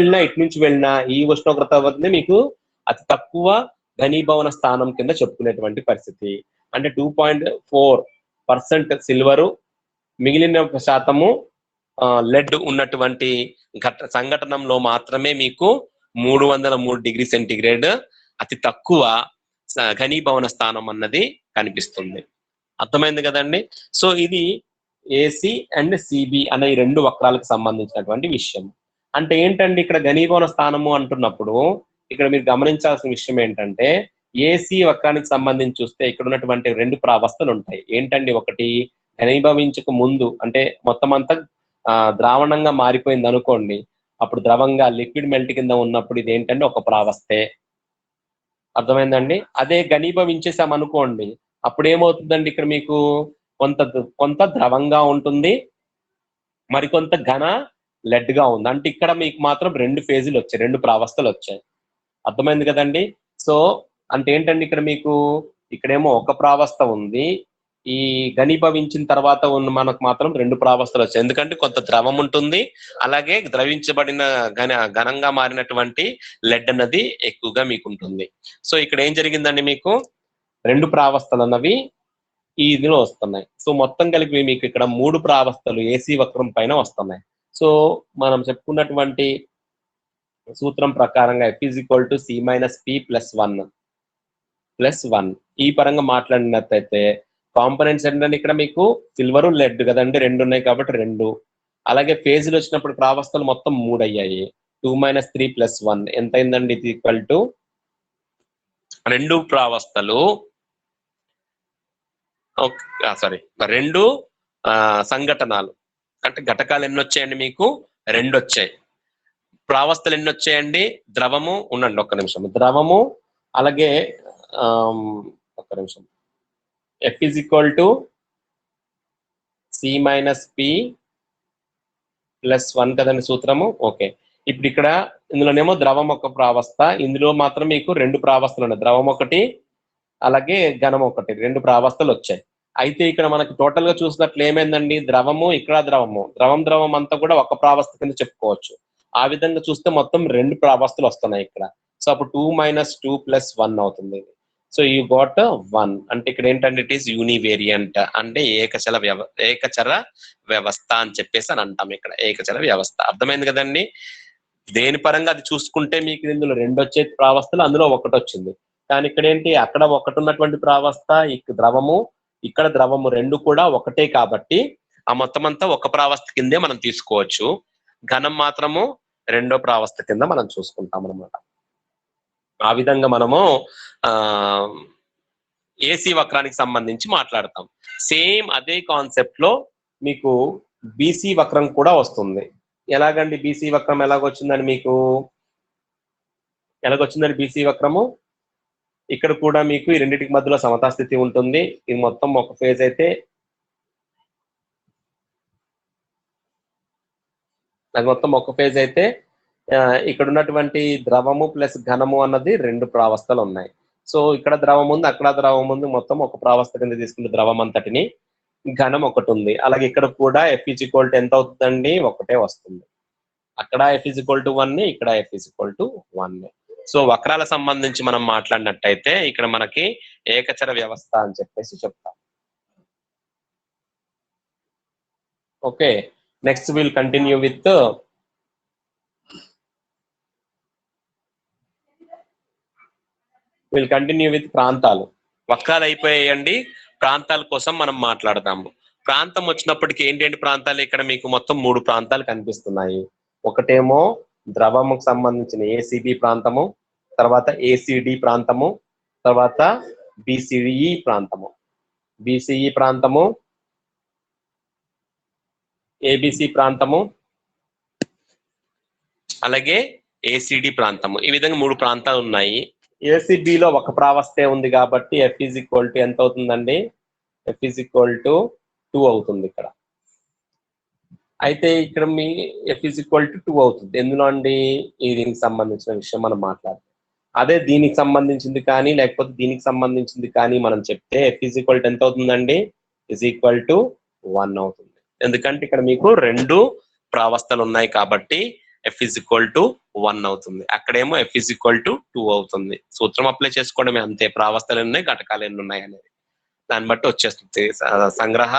వెళ్ళినా ఈ ఉష్ణోగ్రత వద్ద మీకు అతి తక్కువ ఘనీభవన స్థానం కింద చెప్పుకునేటువంటి పరిస్థితి. అంటే 2.4% సిల్వరు, మిగిలిన శాతము లెడ్ ఉన్నటువంటి సంఘటనలో మాత్రమే మీకు 303 డిగ్రీ సెంటిగ్రేడ్ అతి తక్కువ ఘనీభవన స్థానం అన్నది కనిపిస్తుంది. అర్థమైంది కదండి. సో ఇది ఏసీ అండ్ సిబి అనే ఈ రెండు వక్రాలకు సంబంధించినటువంటి విషయం. అంటే ఏంటండి ఇక్కడ ఘనీభవన స్థానము అంటున్నప్పుడు ఇక్కడ మీరు గమనించాల్సిన విషయం ఏంటంటే ఏసీ వక్రానికి సంబంధించి చూస్తే ఇక్కడ ఉన్నటువంటి రెండు ప్రావస్థలు ఉంటాయి. ఏంటండి, ఒకటి ఘనీభవించక ముందు అంటే మొత్తం అంతా ద్రావణంగా మారిపోయింది అనుకోండి, అప్పుడు ద్రవంగా లిక్విడ్ మెల్ట్ కింద ఉన్నప్పుడు ఇది ఏంటంటే ఒక ప్రావస్థే. అర్థమైందండి. అదే ఘనీభవించేసాం అనుకోండి, అప్పుడు ఏమవుతుందండి, ఇక్కడ మీకు కొంత ద్రవంగా ఉంటుంది, మరికొంత ఘన లెడ్ గా ఉంది. అంటే ఇక్కడ మీకు మాత్రం రెండు ఫేజులు వచ్చాయి, రెండు ప్రావస్థలు వచ్చాయి. అర్థమైంది కదండి. సో అంటే ఏంటండి, ఇక్కడ మీకు ఇక్కడేమో ఒక ప్రావస్థ ఉంది, ఈ ఘనీభవించిన తర్వాత ఉన్న మనకు మాత్రం రెండు ప్రావస్థలు వచ్చాయి. ఎందుకంటే కొంత ద్రవం ఉంటుంది, అలాగే ద్రవించబడిన ఘనంగా మారినటువంటి లెడ్ అన్నది ఎక్కువగా మీకు ఉంటుంది. సో ఇక్కడ ఏం జరిగిందండి, మీకు రెండు ప్రావస్థలు అన్నవి ఈ ఇదిలో వస్తున్నాయి. సో మొత్తం కలిపి మీకు ఇక్కడ మూడు ప్రావస్థలు ఏసీ వక్రం పైన వస్తున్నాయి. సో మనం చెప్పుకున్నటువంటి సూత్రం ప్రకారంగా F = C - P + 1 ఈ పరంగా మాట్లాడినట్లయితే కాంపోనెంట్స్ ఏంటంటే ఇక్కడ మీకు సిల్వర్ లెడ్ కదండి, రెండు ఉన్నాయి కాబట్టి రెండు. అలాగే ఫేజులు వచ్చినప్పుడు ప్రావస్థలు మొత్తం 3 అయ్యాయి. 2 - 3 + 1 ఎంత అయిందండి, ఇది = రెండు ప్రావస్థలు రెండు సంఘటనలు. అంటే ఘటకాలు ఎన్ని వచ్చాయండి, మీకు రెండు వచ్చాయి. ప్రావస్థలు ఎన్ని వచ్చాయండి, ద్రవము ఉండండి ఒక్క నిమిషం, ద్రవము అలాగే ఒక్క నిమిషం F = C - P + 1 కదండి సూత్రము. ఓకే, ఇప్పుడు ఇక్కడ ఇందులోనేమో ద్రవం ఒక ప్రావస్థ, ఇందులో మాత్రం మీకు రెండు ప్రావస్థలు ఉన్నాయి, ద్రవం ఒకటి అలాగే ఘనం ఒకటి, రెండు ప్రావస్థలు వచ్చాయి. అయితే ఇక్కడ మనకి టోటల్ గా చూసినట్లు ఏమైందండి, ద్రవము ఇక్కడ ద్రవం అంతా కూడా ఒక ప్రావస్థ కింద చెప్పుకోవచ్చు. ఆ విధంగా చూస్తే మొత్తం రెండు ప్రావస్థలు వస్తున్నాయి ఇక్కడ. సో అప్పుడు 2 - 2 + 1 అవుతుంది. So you got 1. అంటే ఇక్కడ ఏంటంటే ఇట్ ఈస్ యూనివేరియంట్, అంటే ఏకచర వ్యవస్థ అని చెప్పేసి అని అంటాం. ఇక్కడ ఏకచర వ్యవస్థ. అర్థమైంది కదండి. దేని పరంగా అది చూసుకుంటే మీకు ఇందులో రెండు వచ్చే ప్రావస్థలు, అందులో ఒకటి వచ్చింది. కానీ ఇక్కడ ఏంటి, అక్కడ ఒకటి ఉన్నటువంటి ప్రావస్థ, ఇక్కడ ద్రవము రెండు కూడా ఒకటే కాబట్టి ఆ మొత్తం అంతా ఒక ప్రావస్థ కిందే మనం తీసుకోవచ్చు. ఘనం మాత్రము రెండో ప్రావస్థ కింద మనం చూసుకుంటాం అన్నమాట. ఆ విధంగా మనము ఏసీ వక్రానికి సంబంధించి మాట్లాడతాం. సేమ్ అదే కాన్సెప్ట్ లో మీకు బీసీ వక్రం కూడా వస్తుంది. ఎలాగండి బీసీ వక్రం ఎలాగొచ్చిందని మీకు బీసీ వక్రము ఇక్కడ కూడా మీకు ఈ రెండింటికి మధ్యలో సమతా స్థితి ఉంటుంది. ఇది మొత్తం ఒక ఫేజ్ అయితే ఇక్కడ ఉన్నటువంటి ద్రవము ప్లస్ ఘనము అన్నది రెండు ప్రావస్థలు ఉన్నాయి. సో ఇక్కడ ద్రవం ఉంది, అక్కడ ద్రవం ఉంది, మొత్తం ఒక ప్రావస్థ కింద తీసుకున్న ద్రవం అంతటిని, ఘనం ఒకటి ఉంది. అలాగే ఇక్కడ కూడా F = ఎంత అవుతుందండి, ఒకటే వస్తుంది. అక్కడ F = 1, ఇక్కడ F = 1. సో వక్రాల సంబంధించి మనం మాట్లాడినట్టయితే ఇక్కడ మనకి ఏకచర వ్యవస్థ అని చెప్పేసి చెప్తాం. Okay, next will continue with ప్రాంతాలు. వక్రాలు అయిపోయాయండి, ప్రాంతాల కోసం మనం మాట్లాడదాము. ప్రాంతం వచ్చినప్పటికీ ఏంటంటే ప్రాంతాలు ఇక్కడ మీకు మొత్తం 3 ప్రాంతాలు కనిపిస్తున్నాయి. ఒకటేమో ద్రవముకు సంబంధించిన ఏసీబీ ప్రాంతము, తర్వాత ఏసీడి ప్రాంతము, తర్వాత బీసీఈ ప్రాంతము, ఏబిసి ప్రాంతము, అలాగే ఏసీడి ప్రాంతము. ఈ విధంగా 3 ప్రాంతాలు ఉన్నాయి. ఏసీబీలో ఒక ప్రావస్థే ఉంది కాబట్టి F = ఎంత అవుతుందండి, F = 2 అవుతుంది ఇక్కడ. అయితే ఇక్కడ మీ F = 2 అవుతుంది. ఎందులో అండి, దీనికి సంబంధించిన విషయం మనం మాట్లాడతాం. అదే దీనికి సంబంధించింది కానీ లేకపోతే దీనికి సంబంధించింది కానీ మనం చెప్తే F = ఎంత అవుతుందండి, = 1 అవుతుంది. ఎందుకంటే ఇక్కడ మీకు రెండు ప్రావస్థలు ఉన్నాయి కాబట్టి F = 1 అవుతుంది. అక్కడేమో F = 2 అవుతుంది. సూత్రం అప్లై చేసుకోవడం అంతే, ప్రావస్థలు ఎన్ని ఉన్నాయి, ఘటకాలు ఎన్ని ఉన్నాయి అనేది దాన్ని బట్టి వచ్చేస్తుంది. సంగ్రహ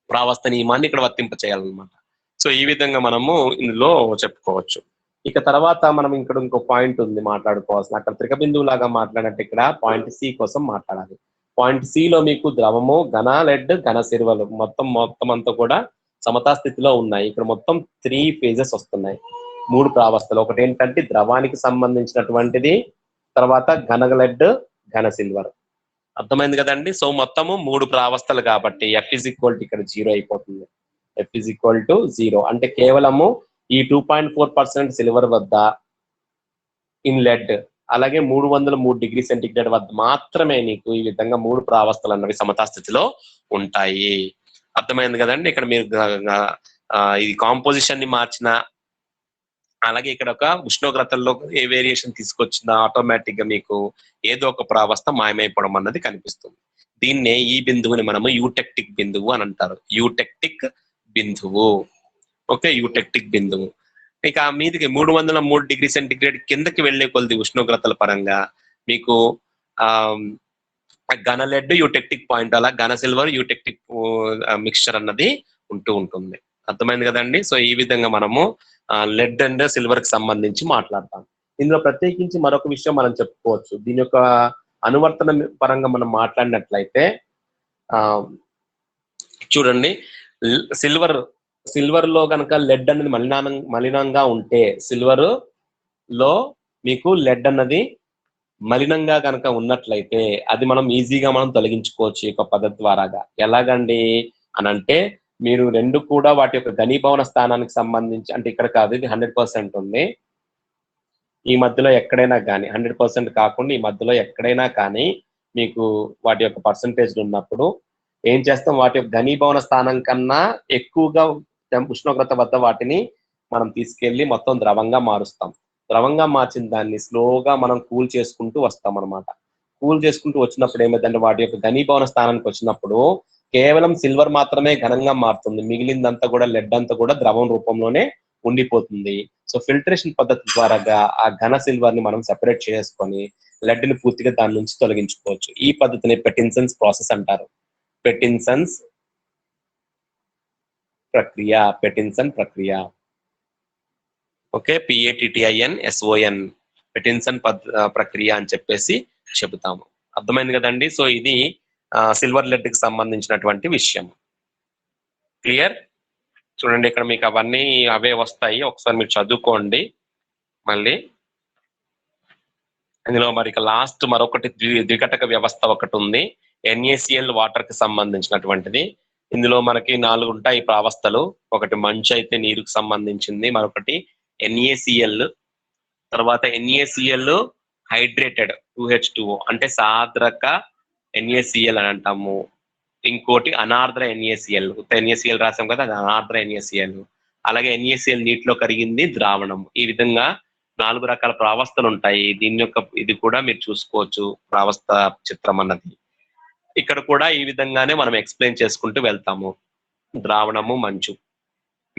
ప్రావస్థ నియమాన్ని ఇక్కడ వర్తింప చేయాలన్నమాట. సో ఈ విధంగా మనము ఇందులో చెప్పుకోవచ్చు. ఇక తర్వాత మనం ఇక్కడ ఇంకో పాయింట్ ఉంది మాట్లాడుకోవాల్సిన. అక్కడ త్రిక బిందువు లాగా మాట్లాడినట్టు ఇక్కడ పాయింట్ సి కోసం మాట్లాడాలి. పాయింట్ సి లో మీకు ద్రవము, ఘన లెడ్, ఘన సిరువలు మొత్తం అంతా కూడా సమతా స్థితిలో ఉన్నాయి. ఇక్కడ మొత్తం 3 ఫేజెస్ వస్తున్నాయి, 3 ప్రావస్థలు. ఒకటి ఏంటంటే ద్రవానికి సంబంధించినటువంటిది, తర్వాత ఘన లెడ్, ఘన సిల్వర్. అర్థమైంది కదండి. సో మొత్తము 3 ప్రావస్థలు కాబట్టి F is equal to ఇక్కడ 0 అయిపోతుంది. F is equal to 0 అంటే కేవలము ఈ 2.4% సిల్వర్ వద్ద ఇన్ లెడ్, అలాగే 303 డిగ్రీ సెంటిగ్రేడ్ వద్ద మాత్రమే నీకు ఈ విధంగా 3 ప్రావస్థలు అన్నవి సమతా స్థితిలో ఉంటాయి. అర్థమైంది కదండి. ఇక్కడ మీరు ఇది కాంపోజిషన్ ని మార్చిన, అలాగే ఇక్కడ ఒక ఉష్ణోగ్రతల్లో ఏ వేరియేషన్ తీసుకొచ్చినా ఆటోమేటిక్ గా మీకు ఏదో ఒక ప్రావస్థ మాయమైపోవడం అన్నది కనిపిస్తుంది. దీన్నే ఈ బిందువుని మనము యూటెక్టిక్ బిందువు అని అంటారు. యూటెక్టిక్ బిందువు. ఓకే, యూటెక్టిక్ బిందువు. ఇక మీదికి 303 డిగ్రీ సెంటిగ్రేడ్ కిందకి వెళ్లే కొద్ది ఉష్ణోగ్రతల పరంగా మీకు ఘన లెడ్ యూటెక్టిక్ పాయింట్, అలా ఘన సిల్వర్ యూటెక్టిక్ మిక్స్చర్ అన్నది ఉంటుంది. అర్థమైంది కదండి. సో ఈ విధంగా మనము లెడ్ అండ్ సిల్వర్ కి సంబంధించి మాట్లాడతాం. ఇందులో ప్రత్యేకించి మరొక విషయం మనం చెప్పుకోవచ్చు. దీని యొక్క అనువర్తన పరంగా మనం మాట్లాడినట్లయితే చూడండి, సిల్వర్ లో కనుక లెడ్ అనేది మలినంగా ఉంటే, సిల్వర్ లో మీకు లెడ్ అన్నది మలినంగా కనుక ఉన్నట్లయితే అది మనం ఈజీగా మనం తొలగించుకోవచ్చు ఈ యొక్క పద్ధతి ద్వారాగా. ఎలాగండి అని అంటే, మీరు రెండు కూడా వాటి యొక్క ఘనీభవన స్థానానికి సంబంధించి, అంటే ఇక్కడ కాదు, ఇది 100% ఉంది, ఈ మధ్యలో ఎక్కడైనా కానీ 100% కాకుండా ఈ మధ్యలో ఎక్కడైనా కానీ మీకు వాటి యొక్క పర్సంటేజ్ ఉన్నప్పుడు ఏం చేస్తాం, వాటి యొక్క ఘనీభవన స్థానం కన్నా ఎక్కువగా ఉష్ణోగ్రత వద్ద వాటిని మనం తీసుకెళ్లి మొత్తం ద్రవంగా మారుస్తాం. ద్రవంగా మార్చిన దాన్ని స్లోగా మనం కూల్ చేసుకుంటూ వస్తాం అనమాట. కూల్ చేసుకుంటూ వచ్చినప్పుడు ఏమైందంటే, వాటి యొక్క ఘనీభవన స్థానానికి వచ్చినప్పుడు కేవలం సిల్వర్ మాత్రమే ఘనంగా మారుతుంది, మిగిలిందంతా కూడా లెడ్ అంతా కూడా ద్రవం రూపంలోనే ఉండిపోతుంది. సో ఫిల్టరేషన్ పద్ధతి ద్వారా ఆ ఘన సిల్వర్ ని మనం సెపరేట్ చేసుకొని లెడ్ ని పూర్తిగా దాని నుంచి తొలగించుకోవచ్చు. ఈ పద్ధతిని పెటిన్సన్స్ ప్రాసెస్ అంటారు. పెటిన్సన్ ప్రక్రియ. ఓకే, PATTINSON, పెటిన్సన్ ప్రక్రియ అని చెప్పేసి చెబుతాము. అర్థమైంది కదండి. సో ఇది సిల్వర్ లెడ్ కి సంబంధించినటువంటి విషయం. క్లియర్? చూడండి, ఇక్కడ మీకు అవన్నీ అవే వస్తాయి, ఒకసారి మీరు చదువుకోండి మళ్ళీ. ఇందులో మరి లాస్ట్ మరొకటి ద్విఘటక వ్యవస్థ ఒకటి ఉంది, NaCl వాటర్ కి సంబంధించినటువంటిది. ఇందులో మనకి 4 ఉంటాయి ప్రావస్థలు. ఒకటి మంచు అయితే నీరుకు సంబంధించింది, మరొకటి NaCl, తర్వాత NaCl హైడ్రేటెడ్ 2H2O అంటే సాద్రక NaCl అని అంటాము. ఇంకోటి అనార్ద్ర NaCl, NaCl రాసాం కదా, అది అనార్ద్ర NaCl. అలాగే NaCl నీటిలో కరిగింది ద్రావణం. ఈ విధంగా 4 రకాల ప్రావస్థలు ఉంటాయి. దీని యొక్క ఇది కూడా మీరు చూసుకోవచ్చు, ప్రావస్థ చిత్రం అన్నది. ఇక్కడ కూడా ఈ విధంగానే మనం ఎక్స్ప్లెయిన్ చేసుకుంటూ వెళ్తాము. ద్రావణము, మంచు,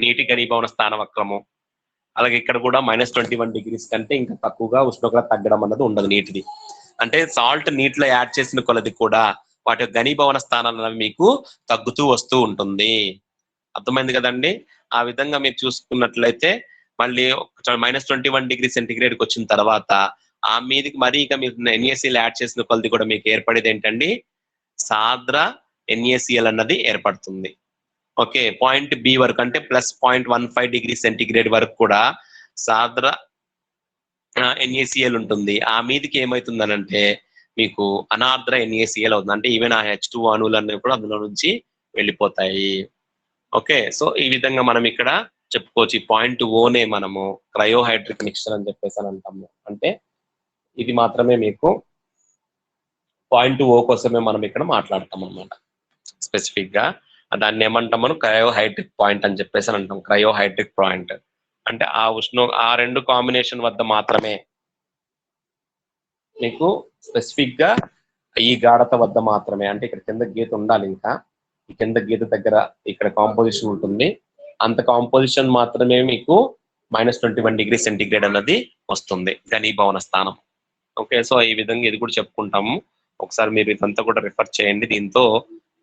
నీటి ఘనీభవన స్థాన వక్రము. అలాగే ఇక్కడ కూడా -21 డిగ్రీస్ కంటే ఇంకా తక్కువగా ఉష్ణోగ్రత తగ్గడం అన్నది ఉండదు నీటిది. అంటే సాల్ట్ నీటిలో యాడ్ చేసిన కొలది కూడా వాటి యొక్క ఘనీభవన స్థానాలు మీకు తగ్గుతూ వస్తూ ఉంటుంది. అర్థమైంది కదండి. ఆ విధంగా మీరు చూసుకున్నట్లయితే మళ్ళీ -21 డిగ్రీ సెంటిగ్రేడ్కి వచ్చిన తర్వాత ఆ మీదకి మరీ ఇక మీరు NaCl యాడ్ చేసిన కొలది కూడా మీకు ఏర్పడేది ఏంటండి, సాద్ర NaCl అన్నది ఏర్పడుతుంది. ఓకే, పాయింట్ B వరకు అంటే +0.15 డిగ్రీ సెంటిగ్రేడ్ వరకు కూడా సాద్ర NaCl ఉంటుంది. ఆ మీదకి ఏమవుతుందనంటే మీకు అనార్ద్ర NaCl అవుతుంది. అంటే ఈవెన్ ఆ H2O అణువులన్నీ కూడా అందులో నుంచి వెళ్ళిపోతాయి. ఓకే, సో ఈ విధంగా మనం ఇక్కడ చెప్పుకోవచ్చు. ఈ పాయింట్ ఓనే మనము క్రయోహైడ్రిక్ మిక్స్చర్ అని చెప్పేసి అని అంటాము. అంటే ఇది మాత్రమే మీకు పాయింట్ O కోసమే మనం ఇక్కడ మాట్లాడతాం అన్నమాట. స్పెసిఫిక్ గా దాన్ని ఏమంటాం మనం, క్రయోహైడ్రిక్ పాయింట్ అని చెప్పేసి అని అంటాం. క్రయోహైడ్రిక్ పాయింట్ అంటే ఆ రెండు కాంబినేషన్ వద్ద మాత్రమే మీకు స్పెసిఫిక్ గా ఈ గాఢత వద్ద మాత్రమే, అంటే ఇక్కడ కింద గీత ఉండాలి, ఇంకా ఈ కింద గీత దగ్గర ఇక్కడ కాంపోజిషన్ ఉంటుంది, అంత కాంపోజిషన్ మాత్రమే మీకు -21 డిగ్రీ సెంటిగ్రేడ్ అన్నది వస్తుంది ఘనీభవన స్థానం. ఓకే, సో ఈ విధంగా ఇది కూడా చెప్పుకుంటాము. ఒకసారి మీరు ఇదంతా కూడా రిఫర్ చేయండి. దీంతో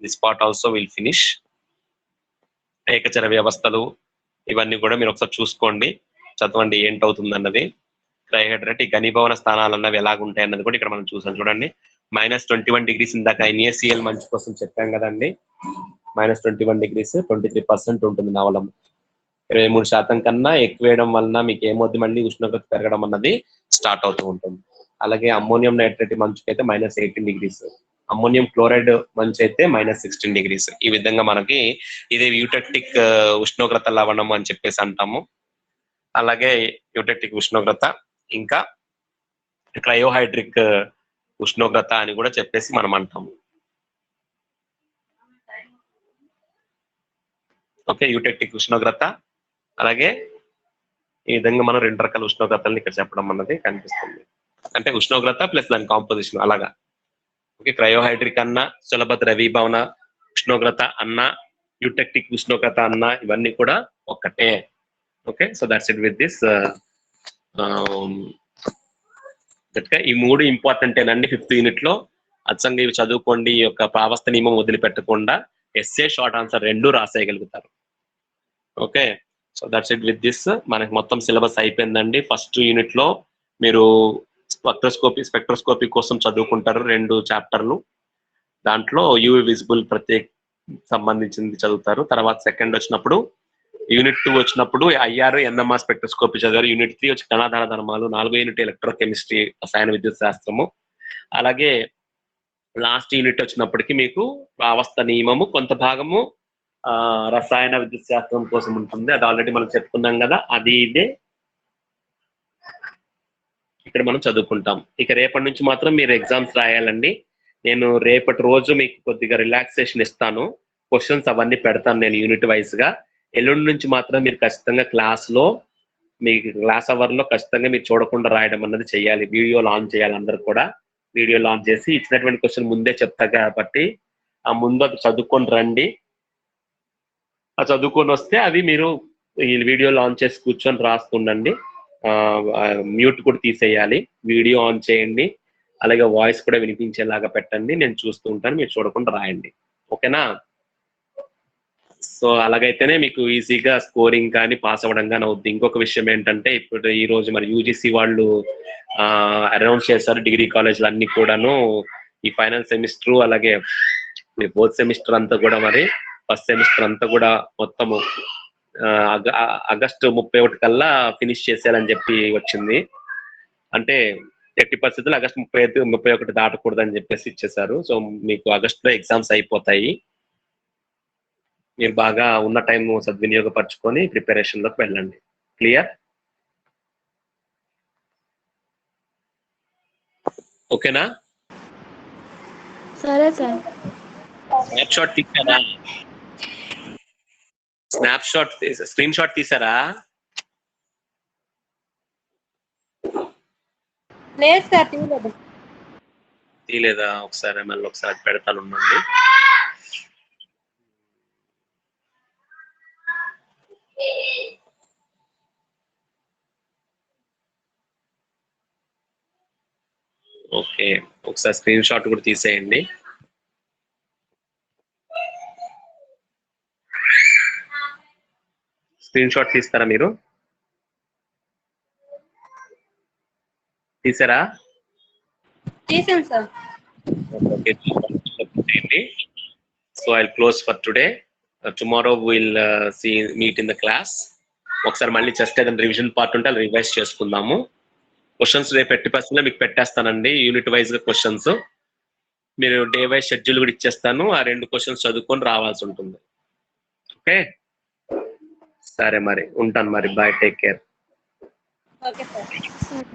this part also will finish. ఏకచర వ్యవస్థలు ఇవన్నీ కూడా మీరు ఒకసారి చూసుకోండి. చదవండి ఏంటవుతుంది అన్నది. క్రయోహైడ్రేట్ ఈ ఘనీభవన స్థానాలు అన్నవి ఎలాగుంటాయి అన్నది కూడా ఇక్కడ మనం చూసాం చూడండి. -21 డిగ్రీస్ ఇందాక NaCl మంచు కోసం చెప్పాం కదండి. -21 డిగ్రీస్ 23% ఉంటుంది నవలం. 23% కన్నా ఎక్కువ వేయడం వలన మీకు ఏమవుతుంది, మళ్ళీ ఉష్ణోగ్రత పెరగడం అన్నది స్టార్ట్ అవుతూ ఉంటుంది. అలాగే అమ్మోనియం నైట్రేట్ మంచుకి అయితే -18 డిగ్రీస్, అమ్మోనియం క్లోరైడ్ మంచు అయితే -16 డిగ్రీస్. ఈ విధంగా మనకి ఇదే యూటెక్టిక్ ఉష్ణోగ్రత లవణం అని చెప్పేసి అంటాము. అలాగే యూటెక్టిక్ ఉష్ణోగ్రత ఇంకా క్రయోహైడ్రిక్ ఉష్ణోగ్రత అని కూడా చెప్పేసి మనం అంటాము. ఓకే, యూటెక్టిక్ ఉష్ణోగ్రత. అలాగే ఈ విధంగా మనం 2 రకాల ఉష్ణోగ్రతలను ఇక్కడ చెప్పడం అన్నది కనిపిస్తుంది. అంటే ఉష్ణోగ్రత ప్లస్ దాని కాంపోజిషన్ అలాగా. ఓకే, క్రయోహైడ్రిక్ అన్న, సులభ ద్రవీభవన ఉష్ణోగ్రత అన్న, యూటెక్టిక్ ఉష్ణోగ్రత అన్న ఇవన్నీ కూడా ఒక్కటే. Okay, so that's it with this. ఈ 3 ఇంపార్టెంట్ ఏనండి 5th యూనిట్ లో. అచ్చంగా ఇవి చదువుకోండి. ఈ యొక్క ప్రావస్థ నియమం వదిలిపెట్టకుండా ఎస్ఏ షార్ట్ ఆన్సర్ 2 రాసేయగలుగుతారు. Okay, so that's it with this. మనకి మొత్తం సిలబస్ అయిపోయిందండి. ఫస్ట్ యూనిట్ లో మీరు స్పెక్ట్రోస్కోపీ కోసం చదువుకుంటారు 2 చాప్టర్లు. దాంట్లో యూవి విజిబుల్ ప్రత్యేక సంబంధించింది చదువుతారు. తర్వాత సెకండ్ వచ్చినప్పుడు యూనిట్ 2 వచ్చినప్పుడు IR NMR స్పెక్ట్రోస్కోపీ చదివారు. యూనిట్ 3 వచ్చి కణాధార ధర్మాలు, 4వ యూనిట్ ఎలక్ట్రోకెమిస్ట్రీ రసాయన విద్యుత్ శాస్త్రము. అలాగే లాస్ట్ యూనిట్ వచ్చినప్పటికీ మీకు ప్రావస్థ నియమము కొంత భాగము రసాయన విద్యుత్ శాస్త్రం కోసం ఉంటుంది. అది ఆల్రెడీ మనం చెప్పుకున్నాం కదా, అది ఇదే ఇక్కడ మనం చదువుకుంటాం. ఇక రేపటి నుంచి మాత్రం మీరు ఎగ్జామ్స్ రాయాలండి. నేను రేపటి రోజు మీకు కొద్దిగా రిలాక్సేషన్ ఇస్తాను. క్వశ్చన్స్ అవన్నీ పెడతాను నేను యూనిట్ వైజ్ గా. ఎల్లుండి నుంచి మాత్రం మీరు ఖచ్చితంగా మీకు క్లాస్ అవర్ లో ఖచ్చితంగా మీరు చూడకుండా రాయడం అన్నది చేయాలి. వీడియోలు ఆన్ చేయాలి. అందరు కూడా వీడియోలు ఆన్ చేసి ఇచ్చినటువంటి క్వశ్చన్ ముందే చెప్తా కాబట్టి ఆ ముందు అది చదువుకొని రండి. ఆ చదువుకొని వస్తే అది మీరు ఈ వీడియోలో ఆన్ చేసి కూర్చొని రాస్తుండండి. మ్యూట్ కూడా తీసేయాలి, వీడియో ఆన్ చేయండి, అలాగే వాయిస్ కూడా వినిపించేలాగా పెట్టండి. నేను చూస్తూ ఉంటాను, మీరు చూడకుండా రాయండి. ఓకేనా? సో అలాగైతేనే మీకు ఈజీగా స్కోరింగ్ కానీ పాస్ అవ్వడం కానీ అవుద్ది. ఇంకొక విషయం ఏంటంటే, ఇప్పుడు ఈ రోజు మరి యూజీసీ వాళ్ళు అనౌన్స్ చేశారు డిగ్రీ కాలేజీలు అన్ని కూడాను ఈ ఫైనల్ సెమిస్టర్ అలాగే ఫోర్త్ సెమిస్టర్ అంతా కూడా మరి ఫస్ట్ సెమిస్టర్ అంతా కూడా మొత్తము ఆగస్టు 31 కల్లా ఫినిష్ చేసేయాలని చెప్పి వచ్చింది. అంటే ఎట్టి పరిస్థితుల్లో ఆగస్టు 31 దాటకూడదని చెప్పేసి ఇచ్చేసారు. సో మీకు ఆగస్టులో ఎగ్జామ్స్ అయిపోతాయి. మీరు బాగా ఉన్న టైం సద్వినియోగపరచుకొని ప్రిపరేషన్ లోకి వెళ్ళండి. క్లియర్? ఓకేనా? సరే సార్. స్నాప్షాట్ తీసారా? స్క్రీన్ షాట్ తీసారా? లేదు సార్, తీయలేదు. తీయలేదా? ఒకసారి మళ్ళీ ఒకసారి పెడతాను ఉండండి. ఓకే, ఒకసారి స్క్రీన్ షాట్ కూడా తీసేయండి. స్క్రీన్ షాట్ తీస్తారా మీరు? తీసారా? తీసాను sir. Okay, so I close for today. Tomorrow will meet in the class. ఒకసారి మళ్ళీ జస్ట్ ఏదైనా రివిజన్ పార్ట్ ఉంటే అది రివైజ్ చేసుకుందాము. క్వశ్చన్స్ రేపు 80% మీకు పెట్టేస్తానండి. యూనిట్ వైజ్ గా క్వశ్చన్స్ మీరు డే వైజ్ షెడ్యూల్ కూడా ఇచ్చేస్తాను. ఆ 2 క్వశ్చన్స్ చదువుకొని రావాల్సి ఉంటుంది. ఓకే, సరే మరి ఉంటాను మరి. Bye, take care. Okay sir. సరే.